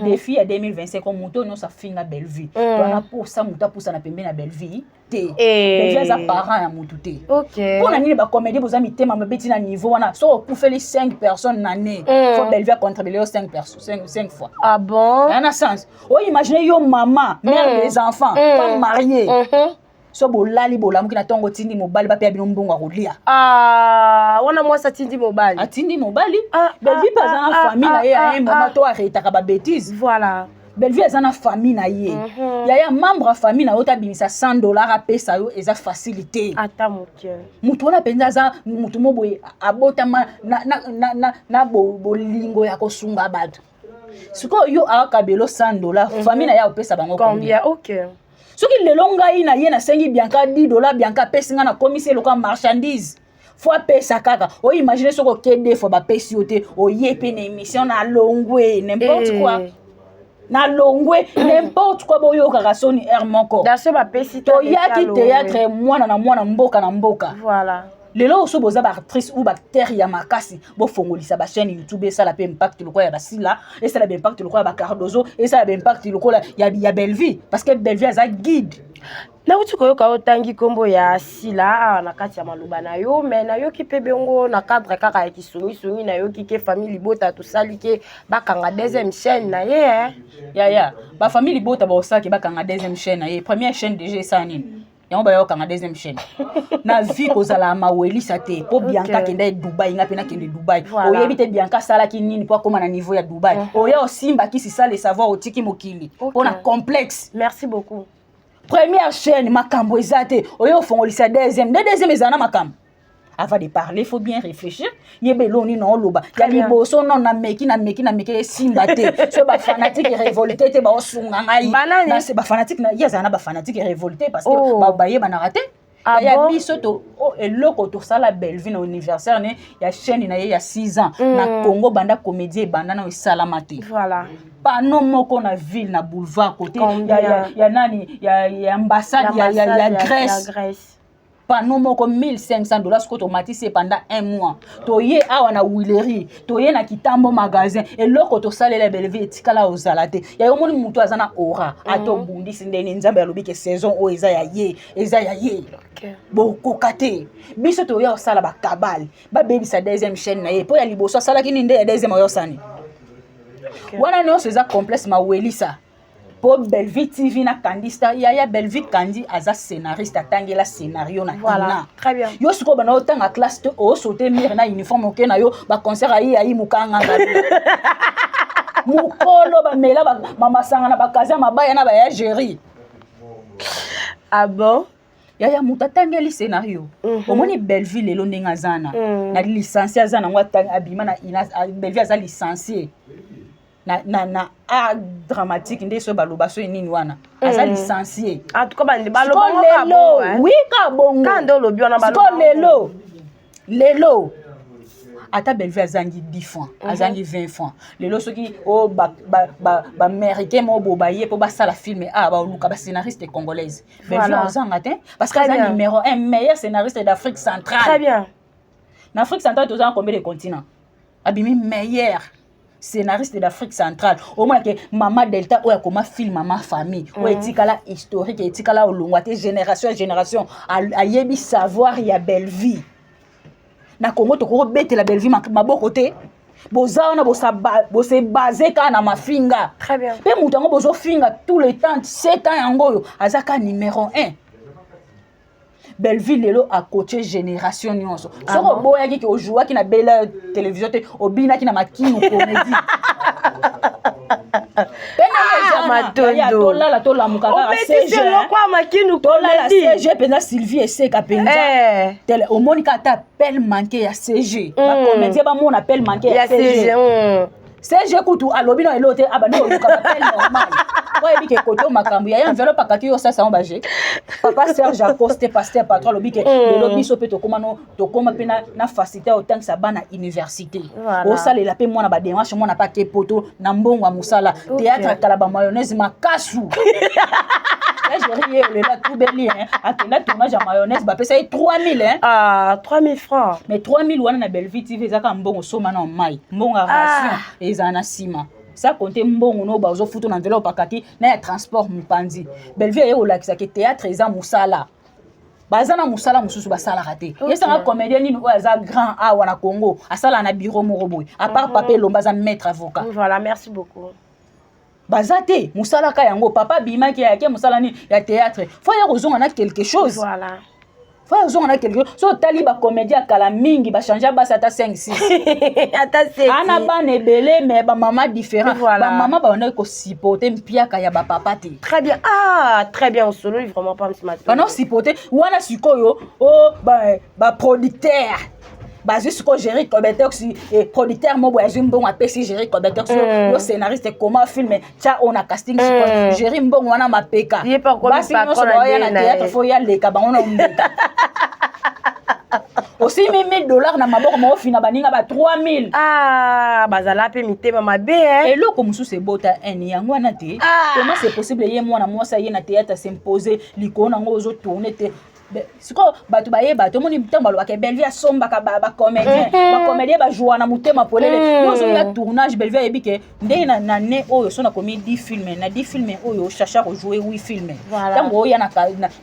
défi ya 2025 ko muto no sa finga Bellevue to na pousa muta pousa na pembe na Bellevue te Bellevue za parent ya mutu te. OK. Pona nini ba comédie boza mitema mabeti na niveau wana so okufeli 5 personnes na né faut Bellevue contribuer 5 fois. Ah bon? En a sens. O imaginez yo maman mère des enfants pas mariée so bolali bolamuki na tongo tindi mobali ba pe bino mbongo akolia wana mwasa tindi mobali atindi mobali Bellevue pas na famille na ye a un moment to arrêta ka ba bêtise. Voilà. Bellevue eza na famille na ye ya membre ya famille na yo tabimisa $100 apesa yo eza facilité ata moke mutu wana penza za mutu moboye abotama na bolingo ya kosunga bato siko yo akabelo $100 famille na ya opesa bango combien? OK. Soki lelo ngai na ye na sengi bianka $10 bianka pesinga na commissaire loka marchandise fois pesa kaka o imagine soko kede fois ba pesi yote o yepe na émission na longwe n'importe quoi na longwe n'importe quoi boyo kaka soni air moko dans ce ba pesi to yaki théâtre mwana na mboka na mboka. Voilà. Lelo oso boza ba actrice ou ba acteur ya makasi bo fongolisa ba chaîne YouTube ça la pe impact lokola ya basila et ça la be impact lokola ba Cardozo et ça la be impact lokola ya Bellevue parce que Bellevue aza guide na uti koyoka otangi kombo ya sila na kati ya maloba na yo mais na yo ki pe bengo na cadre kaka ya kisongi na yo ki ke famille Libota to sali ke bakanga deuxième chaîne na ye ya ba famille Libota ba osaki bakanga deuxième chaîne na ye première chaîne déjà ça nini yango ba yo kanga deuxième chaîne na vie kozala mawelisa te po Bianca kende Dubai nga pena kende Dubai oyebi te Bianca sala ki nini po koma na niveau ya Dubai oya osimba ki si ça le savoir otiki mokili on a complexe. Merci beaucoup. Première chaîne makambo ezate oyo fongolisa deuxième ezana makambo avant de parler faut bien réfléchir yebeloni non loba ya liboso non na meki simba te so ba fanatique révolté te ba osunga ngai na se ba fanatique na yazana ba fanatique révolté parce que ba baye ba na raté ya biso to eloko to sala Bellevue na anniversaire ne ya chaîne na ye ya 6 ans na Congo banda comédie banda na salamate. Voilà. Pano moko na ville na boulevard côté ya nani ya ambassade ya Grèce panneau moko $1500 ce que automatisé pendant un mois toye awa na Willery toye na Kitambo magasin et loko to salela Belleville etikala ozala te ya yo moni mutu azana aura ato bundisi ndeni nzambe alobi ke saison o eza ya ye boko kate biso toye osala ba kabale ba bebisa deuxième chaîne na ye po ya liboso sala kini nde ya deuxième oyo sani wana no seza complexe ma welisa pour Belleville TV na Candista ya Belleville Kandi aza scénariste atangela scénario na voilà très bien yo siko bana otanga classe te o sauter mire na uniforme ok na yo ba concert ayi mukanga mukolo ba mela ba mama sanga na ba kaza mabaya na ba ya géri ah bon ya mutatangeli scénario omoni Belleville lelo ndenga zana na licencié azana ngwa abima na Belleville aza licencié na art dramatique nde so baloba so nini wana aza licencié en tout cas bandi baloba lelo oui ka bongo kando lobi wana baloba lelo ata Belleville azangi 10 francs azangi 20 francs lelo soki o ba américain mo bobaye po basala film ba oluka ba scénariste congolaise Belleville azanga te parce que azangi numéro 1 meilleur scénariste d'Afrique centrale très bien na Afrique centrale tozanga combien de continents abimi meilleur scénariste d'Afrique centrale au moins que Mama Delta ou comme film Mama famille ou etikala historique etikala olongwa te génération à génération a yebi savoir ya Belleville na Congo to ko bete la Belleville maboko te boza na bose basé ka na mafinga très bien pe mutango bozo finga tout le temps 7 ans yango azaka numéro 1 Belleville lelo a coaché génération nyonso soko boya ki ojua ki na bela télévision te obina ki na makinu comédie matondo to la mukaka CG kwa makinu comédie CG pena Sylvie Eseka penza tele omonika ta appel manqué ya CG ba comédie ba mon appel manqué ya CG CG kutu alobi na elote abandi oluka appel normal ouais bike koto makambu ya enveloppe akati yo sasa on baje papa Serge Acoste pasteur patron lobi ke le biso pe to koma pe na facilité autant que ça bana université o sale la pe mwana ba démarche mwana pa ke poto na mbongo musala théâtre kala ba mayonnaise makasu j'ai rié le là tout beli hein akenda tournage à mayonnaise ba pesa 3000 hein 3000 francs mais 3000 wana na Belleville TV zaka mbongo soma na mai mbongo ration ezana sima ça compte mbongo no bazo futo na enveloppe akaki na ya transport mpanzi Belleville yo lakisa ke théâtre eza musala bazana musala mususu basala raté yesa nga comédien ni o za grand a wana Congo asala na bureau moroboy à part Papa Lomba za maître avocat voilà merci beaucoup bazate musala ka yango papa bima ki ya musala ni ya théâtre faut ya rozonga na quelque chose voilà fautozonga na quelque chose so tali ba comédien kala mingi ba changer ba sata 5 6 ata 7 ana ba nebele mais ba mama différent voilà. Ba mama ba on ko supporter mpiaka ya ba papa te très bien très bien on solo vraiment pas ce matin ba non supporter wana sikoyo ba producteur basé sur gérer Cobetex et producteur mo boya jimbo a pesi gérer Cobetex yo scénariste comment filmer tcha on a casting sur gérer mbongo wana mapeka basi nyonso boya na théâtre faut ya leka ba on mbeka aussi $1000 na maboko mo fina baninga ba 3000 bazala pe mitema mabe hein et loko mususu ebota en yango wana te comment c'est possible ye mwana mwasa ye na théâtre s'imposer likona ngo zo tourner te siko batu baye bato moni mtambo lo ke Belleville somba ka ba comédien ba jouer na mutema polele yozo ya tournage Belleville ebike ndé na ne oyo sona komi 10 films na 10 films oyo chacha ko jouer 8 films tango ya na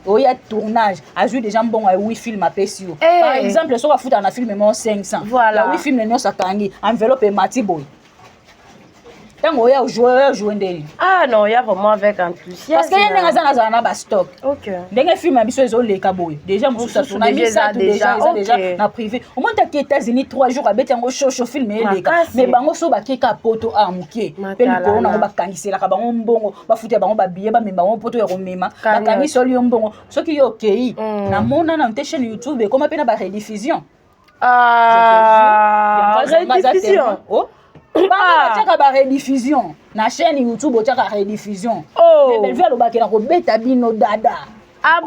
oya tournage a joué déjà bon 8 films a pesio par exemple so ka futa na film mo 500 voilà 8 films no sakangi enveloppe matiboy tango ya jouer ndeli non ya vraiment avec enthousiasme parce que yenga zana na ba stock OK ndenge film biso ezo leka boy déjà mususa tuna misa déjà na privé au moins aux États-Unis 3 jours abeti yango show film eleka mais bango so bakeka poto amuke pe likolo na ba kangisela ka bango mbongo ba futi bango ba billet ba memba bango poto ya komema ba kangisela yo mbongo soki yo okay na mona na chaîne YouTube comme pe na ba rediffusion rediffusion Banga ba rediffusion na chaîne YouTube otaka rediffusion mais Belleville alobaki na ko beta bino dada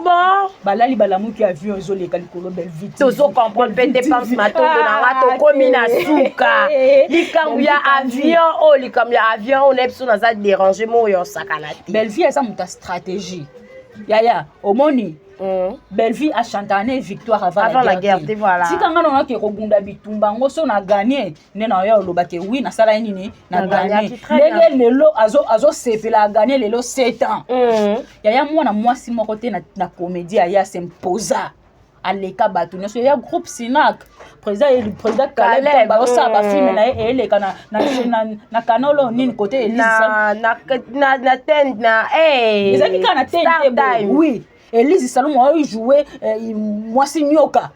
bon balali balamuki avion ezoleka likolo Belleville tozo comprendre pe dépense matondo na ngato komi na suka likambu ya avion on est na za déranger mo yo sakana ti Belleville eza muta stratégie yaya omoni Bellevue a chanté victoire avant la guerre. Voilà. Si quand on a qui rebunda bitumba, on a gagné. Nena ya olobake oui na sala nini na gagné. Les lelo azo sepe la gagné les 7 ans. Ya moi si mon côté na comédie ya s'imposa. Aleka batu nyo ya groupe Sinac président Caleb ba osa ba film na eleka na kanolo nini côté Elise na ten na ezaki kana ten oui Elise Salomon a joué moi si nyoka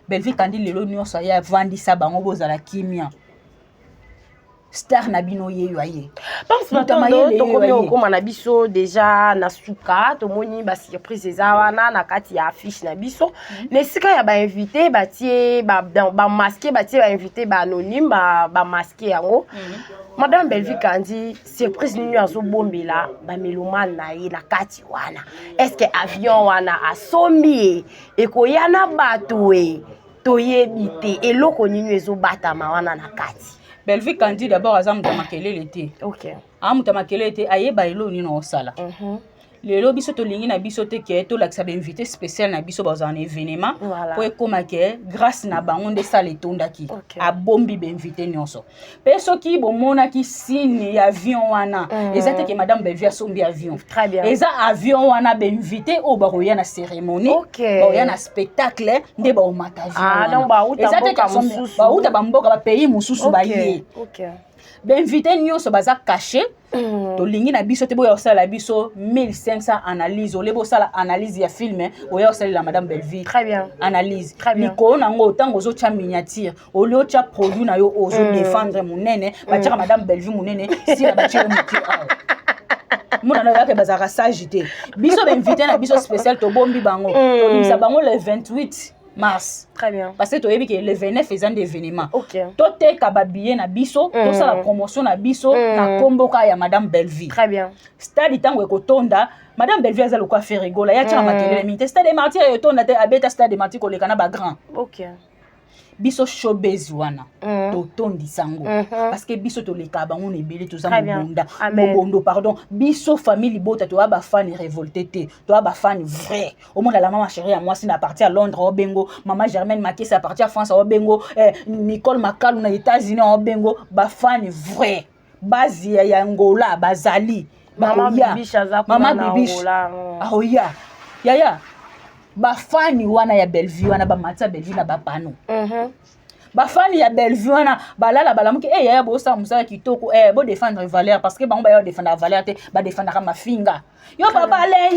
Bellevue kandi lelo nyonso ya vandisa bango bozala kimia star na bino yeyo aye parce que to komi okoma na biso déjà na suka to moni ba surprise ezawana na kati ya affiche na biso les sika ya ba invité ba tie ba masquer ba tie ba invité ba anonyme ba masquer yango madame Bellevue kandi surprise nini azo bombela ba melomane na ye na kati wana est-ce que avion wana asombi ekoyana bato toyebi te eloko nini ezo batama wana na kati Bellevue kandi d'abord azamuta makelele te. OK. Amuta makelele te ayeba elo ni no sala. Lelo biso to lingi na biso te ke to lakisa ba invité spécial na biso ba un événement pour ekoma ke grâce na bango nde sala etondaki. A bombi ba invité nyonso. Peso ki bomona ki signe ya avion wana. Ezate ke madame Bellevue asombi avion. Très bien. Eza avion wana ba invité o ba roya na cérémonie. Ba roya na spectacle nde ba omata avion. Ah donc ba uta mboka mususu. Ba uta ba mboka ba pays mususu ba ye. OK. Ben invité nyonso baza caché to lingi na biso te boya osala biso 1500 analyse olebo sala analyse ya film oya osala la madame Bellevue. Très bien. Analyse. Très bien. Liko nango tango zo cha miniature olio cha produit na yo ozo défendre munene ba cha madame Bellevue munene si na ba cha muti mona na yake bazaka sagité biso ben invité na biso spécial to bombi bango to limisa bango le 28 mars. Très bien. Parce que tu as vu que le 29 faisant des événements. OK. Tout est kababié na biso, tout ça la promotion na biso na komboka ya madame Bellevue. Très bien. Stade tango ekotonda, madame Bellevue azala ko faire rigola, ya tia makelele minute. Stade martyr etonda te abeta stade martyr ko lekana ba grand. OK. Biso showbiz wana to tondi sango parce que biso to leka bango ne belé to za mobondo pardon biso famille bota to ba fan révolté te to ba fan vrai au monde la maman chérie à moi si na parti à Londres au bengo maman Germaine Makesi à parti à France au bengo Nicole Makalou na États-Unis au bengo ba fan vrai base ya Angola bazali maman Bibi Chaza maman Bibi ah ya ya bafani wana ya Bellevue wana ba matsa Bellevue na ba pano bafani ya Bellevue wana balala balamuki ya bosa musala kitoko bo défendre valeur parce que bango ba yo défendre valeur te ba défendre ma finga yo papa Alain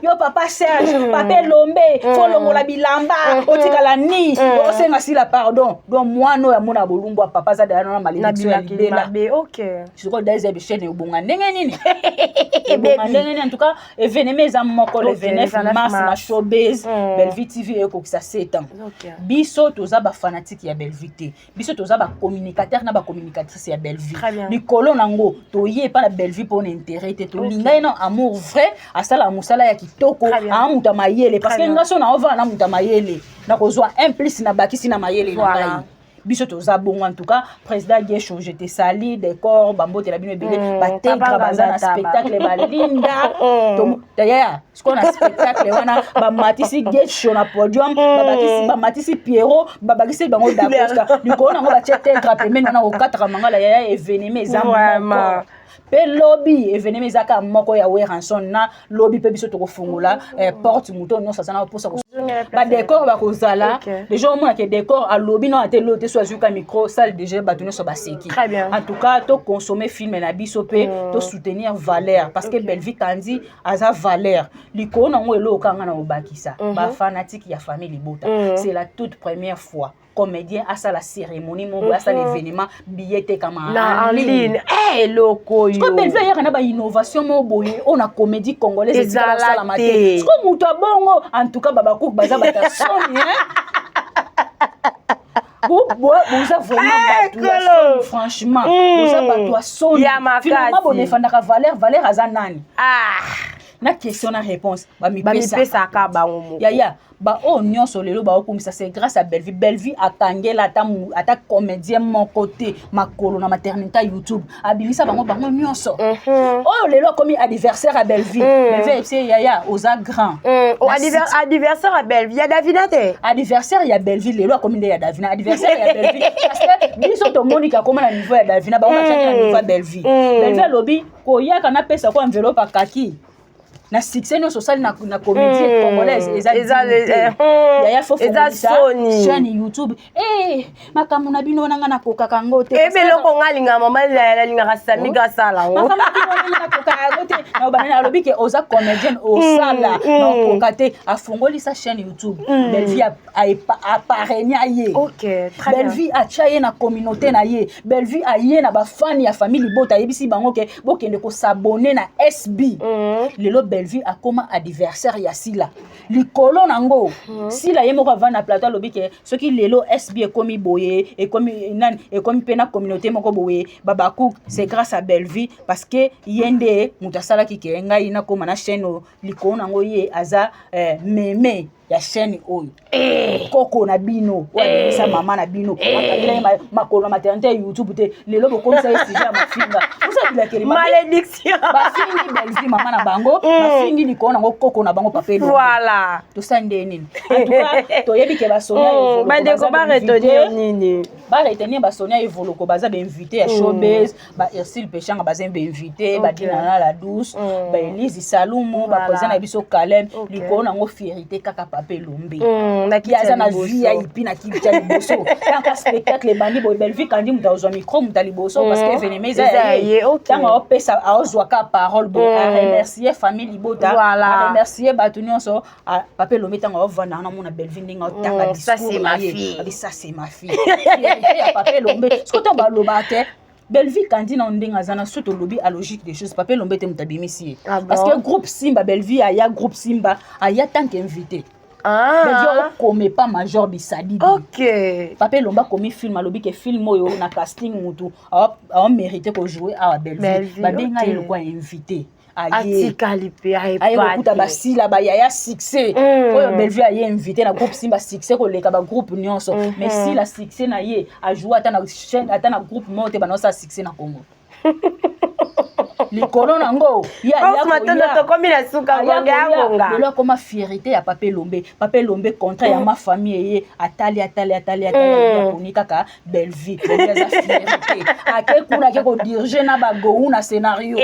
yo papa Serge papa Lombe folongo la bilamba otikala ni osenga si la pardon donc moi no ya mona bolumbu papa za dana na malédiction ya libela OK je crois d'ailleurs be chaîne ubunga ndenge nini en tout cas événement za moko le 29 mars na showbiz Bellevue TV eko kisa 7 ans biso toza ba fanatique ya Bellevue te biso toza ba communicateur na ba communicatrice ya Bellevue likolo nango toye pa na Bellevue pour intérêt te to linga na amour vrai asala musala ya kitoko amuta mayele parce que ngaso na ova na muta mayele na kozwa un plus na bakisi na mayele na ngai biso toza bongo en tout cas président Guécho j'étais sali décor bambote la bino belé bategra bazana spectacle balinda to d'ailleurs ce qu'on a spectacle wana ba matisi Guécho na podium ba matisi Pierrot ba bakisi bango d'Acosta du ko na ngo ba tegra pemena na ko 4 mangala ya événement ezama pe lobby événement ezaka moko ya Weranson na lobby pe biso to kofungula porte muto no sasana posa ko ba décor ba kozala déjà au moins que décor à lobby no ate lote so azuka micro salle déjà batune so ba seki en tout cas to consommer film na biso pe to soutenir valeur parce que Bellevue kandi aza valeur liko na ngo eloka nga na obakisa ba fanatique ya famille Libota c'est la toute première fois comédien à la cérémonie mon à l'événement billet comme en ligne loko yo ko Bellevue ya kana ba innovation mo boye on a comédie congolaise ezala la maté ko muto bongo en tout cas baba ko baza bata soni vous avez vraiment franchement vous avez battu à son ya makasi finalement bon défendre valeur azanani na question na réponse bamipesa ka bango moko yaya ba o nyonso lelo ba okumisa c'est grâce à Bellevue akangela ata comédien mon côté makolo na maternité YouTube abimisa bango nyonso oh lelo comme anniversaire à Bellevue c'est yaya oza grand anniversaire à Bellevue ya Davina te anniversaire ya Bellevue lelo comme ya Davina anniversaire ya Bellevue parce que biso to monika comme na niveau ya Davina ba on na niveau ya Bellevue Bellevue lobby ko yaka na pesa ko enveloppe akaki na succès no social na comédie congolaise yaya faut ça chaîne YouTube makambo na bino nanga na koka kango te beloko ngalinga mama la linga rasami gasala makambo na koka kango te na banana lobi ke oza comédienne au sala na koka te afongoli sa chaîne YouTube Bellevue a parrainé ye OK très bien Bellevue a chaye na communauté na ye Bellevue a ye na ba fan ya famille Libota yebisi bango ke bokende ko s'abonner na SB lelo Bellevue a comme anniversaire ya sila likolo nango sila ye moko va na plateau lobi ke soki lelo SB e komi boye e komi pena communauté moko boye babaku c'est grâce à Bellevue parce que yende mutasala ki ke ngai na koma na chaîne likolo nango ye aza meme ya chaîne oyo koko na bino wa sa mama na bino akabila makolo maternité YouTube te lelo boko sa sujet ya mafinga usa bila kelima malédiction ba fingi Bellevue mama na bango ba fingi likolo nango koko na bango papelo voilà to sande nini en tout cas to yebi ke ba Sonia evolo ba de ko ba retenir nini ba retenir ba Sonia evolo ko baza ba invité ya showbiz ba Ersil Pechanga baza ba invité ba Dinana la douce ba Elise Salumu ba président na biso Kalem likolo nango fierté kaka papelombe yaza na VIP na kibicha liboso tant spectacle bandi bo Bellevue kandi mutazo micro mutaliboso parce que venemeza tant o pesa a ozwaka parole bo a remercier famille Libota a remercier batu nyonso papelombe tant o vana na mona Bellevue ndinga tanga discours ça c'est ma fille ya papelombe skoto ba lobate Bellevue kandi na ndinga zana surtout lobby à logique des choses papelombe te mutabimisi parce que groupe Simba Bellevue aya groupe Simba aya tant qu'invité Bellevue comme pas Major Bisadi OK papelomba comme film alobi ke film oyo na casting mutu a mérité ko jouer à Bellevue ba benga ile kwa invité atikalipe aye kuta basila ba yaya succès oyo Bellevue aye invité na groupe Simba succès ko leka ba groupe nyonso mais si la succès na ye a jouer ata na chaîne ata na groupe mote ba no sa succès na Congo likolo nango ya matana to komi na suka ngonga lelo koma fierté ya papelombe contrat ya ma famille ye atali koni kaka Bellevue za fierté ake kuna ke ko diriger na ba go na scénario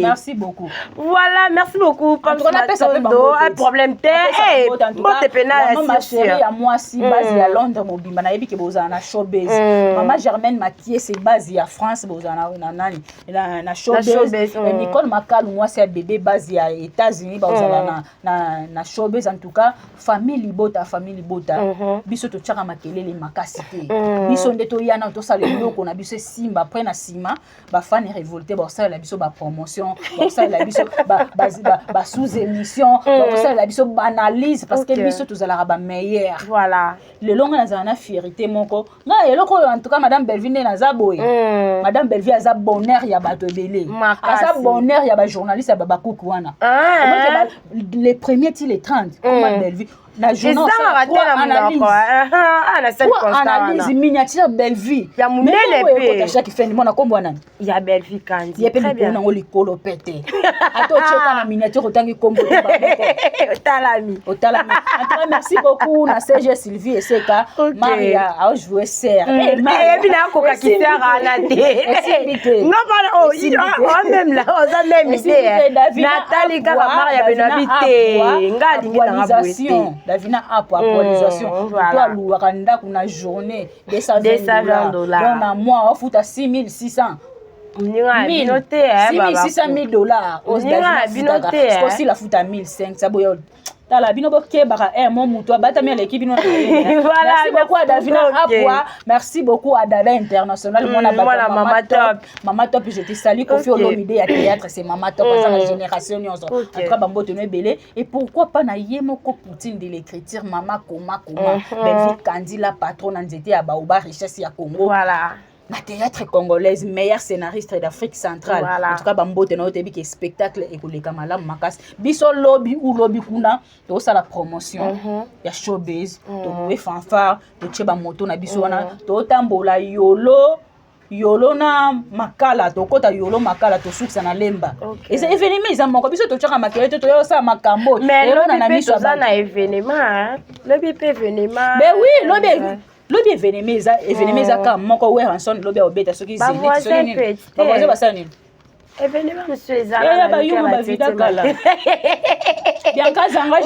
merci beaucoup voilà merci beaucoup pas un problème te bote pena ya ma chérie ya moi si base ya Londres mobimba na yebi ke boza na showbiz maman Germaine Mathieu c'est base ya France boza na nani na showbiz Nicole Makalu moi c'est bébé base ya États-Unis boza na showbiz en tout cas famille Libota biso to tchaka makelele makasi te biso ndeto yana to sala loko na biso Simba après na Sima ba fan révolté ba sala la biso ba promotion ba sala la biso ba sous émission ba sala la biso ba analyse parce que biso to zala ba meilleur voilà le longa na zana fierté moko na eloko en tout cas madame Bellevue na zaboye madame Bellevue aza bonheur ya bato ebele aza bonheur ya ba journaliste ya baba kuku wana les premiers ti les 30 comme Bellevue na journal analyse miniature Bellevue ya munene pe ta chaque fin mona kombo nani ya Bellevue kandi ya pe na ngoli kolo pete ato cheka na miniature otangi kombo otalami merci beaucoup na CG Sylvie et Seka Maria a joué serre bina ko ka kitara na te non pas même là on même idée Nathalie kaka Maria benabité ngali ngina Davina apo actualisation toi louaka ndako na journée $200 donc na mois ofuta 6600 $600,000 aux Davina si la futa 1500 boyo tala bino bokebaka mon muto abatami l'équipe bino voilà merci beaucoup à Davina Apwa merci beaucoup à Dada International Mama Top je te salue Kofi Olomide ya théâtre c'est Mama Top dans la génération nyonso en tout cas bambo tenu belé et pourquoi pas na yemoko Poutine de l'écriture Mama Koma Bellevue Kandi la patronne nzete ya baoba richesse ya Congo voilà na théâtre congolaise meilleur scénariste d'Afrique centrale. Voilà. En tout cas bambote na otebi que spectacle ekoleka malamu makasi biso lobby ou lobby kuna to ça la promotion ya showbiz to louer fanfare to tcheba moto na biso wana to tambola yolo na makala to kota yolo makala to sukisa na lemba et c'est événement ils moko biso to tchaka makele to yo sa makambo mais na miso na événement lobby pe événement mais oui lobby événement eza ka moko we ranson lobby obeta soki zeli ba basa nini événement monsieur ezala ya ba yumu ba vida kala bien kazanga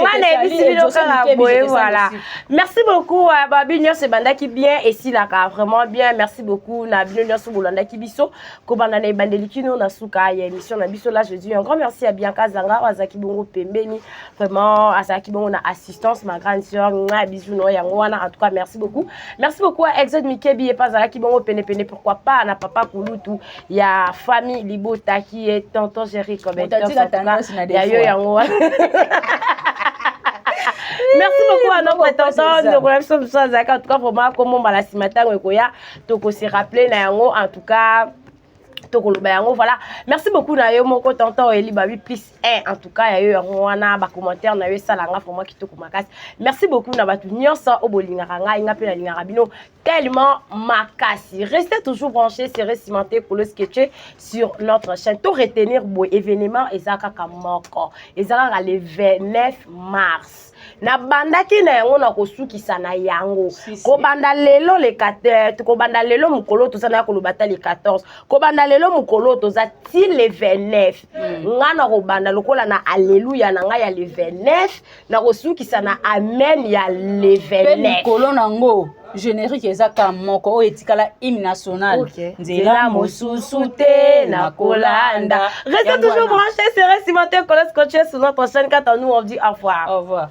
voilà merci beaucoup babi nyonso bandaki bien et si la vraiment bien merci beaucoup na bino nyonso bolandaki biso ko banda na bandeli kino na suka ya émission na biso là je dis un grand merci à bien kazanga azaki bongo pembeni vraiment azaki bongo na assistance ma grande sœur na bisou no yango wana en tout cas merci beaucoup à Exode Mikebi et pas azaki bongo pene pourquoi pas na papa Kulutu ya famille Libota qui est tonton Jerry comme merci beaucoup à notre tonton en tout cas vraiment comme la simatango ekoya toko se rappeler na yango en tout cas voilà merci beaucoup na yo moko tonton Eli babi plus 1 en tout cas ya yo yango wana ba commentaire na yo salanga vraiment kitoko makasi merci beaucoup na batu nyonso obolingaka nga inga pe na lingaka bino tellement makasi restez toujours branchés c'est cimenté pour le sketch sur notre chaîne to retenir bo événement ezaka kamoko ezaka le 29 mars na bandaki na yango na kosukisa na yango ko banda lelo le 14 ko banda lelo mukolo to sana ko lobata le 14 ko banda lelo mukolo to za ti le 29 ngana ko banda lokola na alléluia na nga ya le 29 na kosukisa na amen ya le 29 mukolo nango générique ezaka moko etikala hymne national nzela mosusu te na kolanda restez toujours branchés c'est cimenté pour le sketch sur notre chaîne quand nous on dit au revoir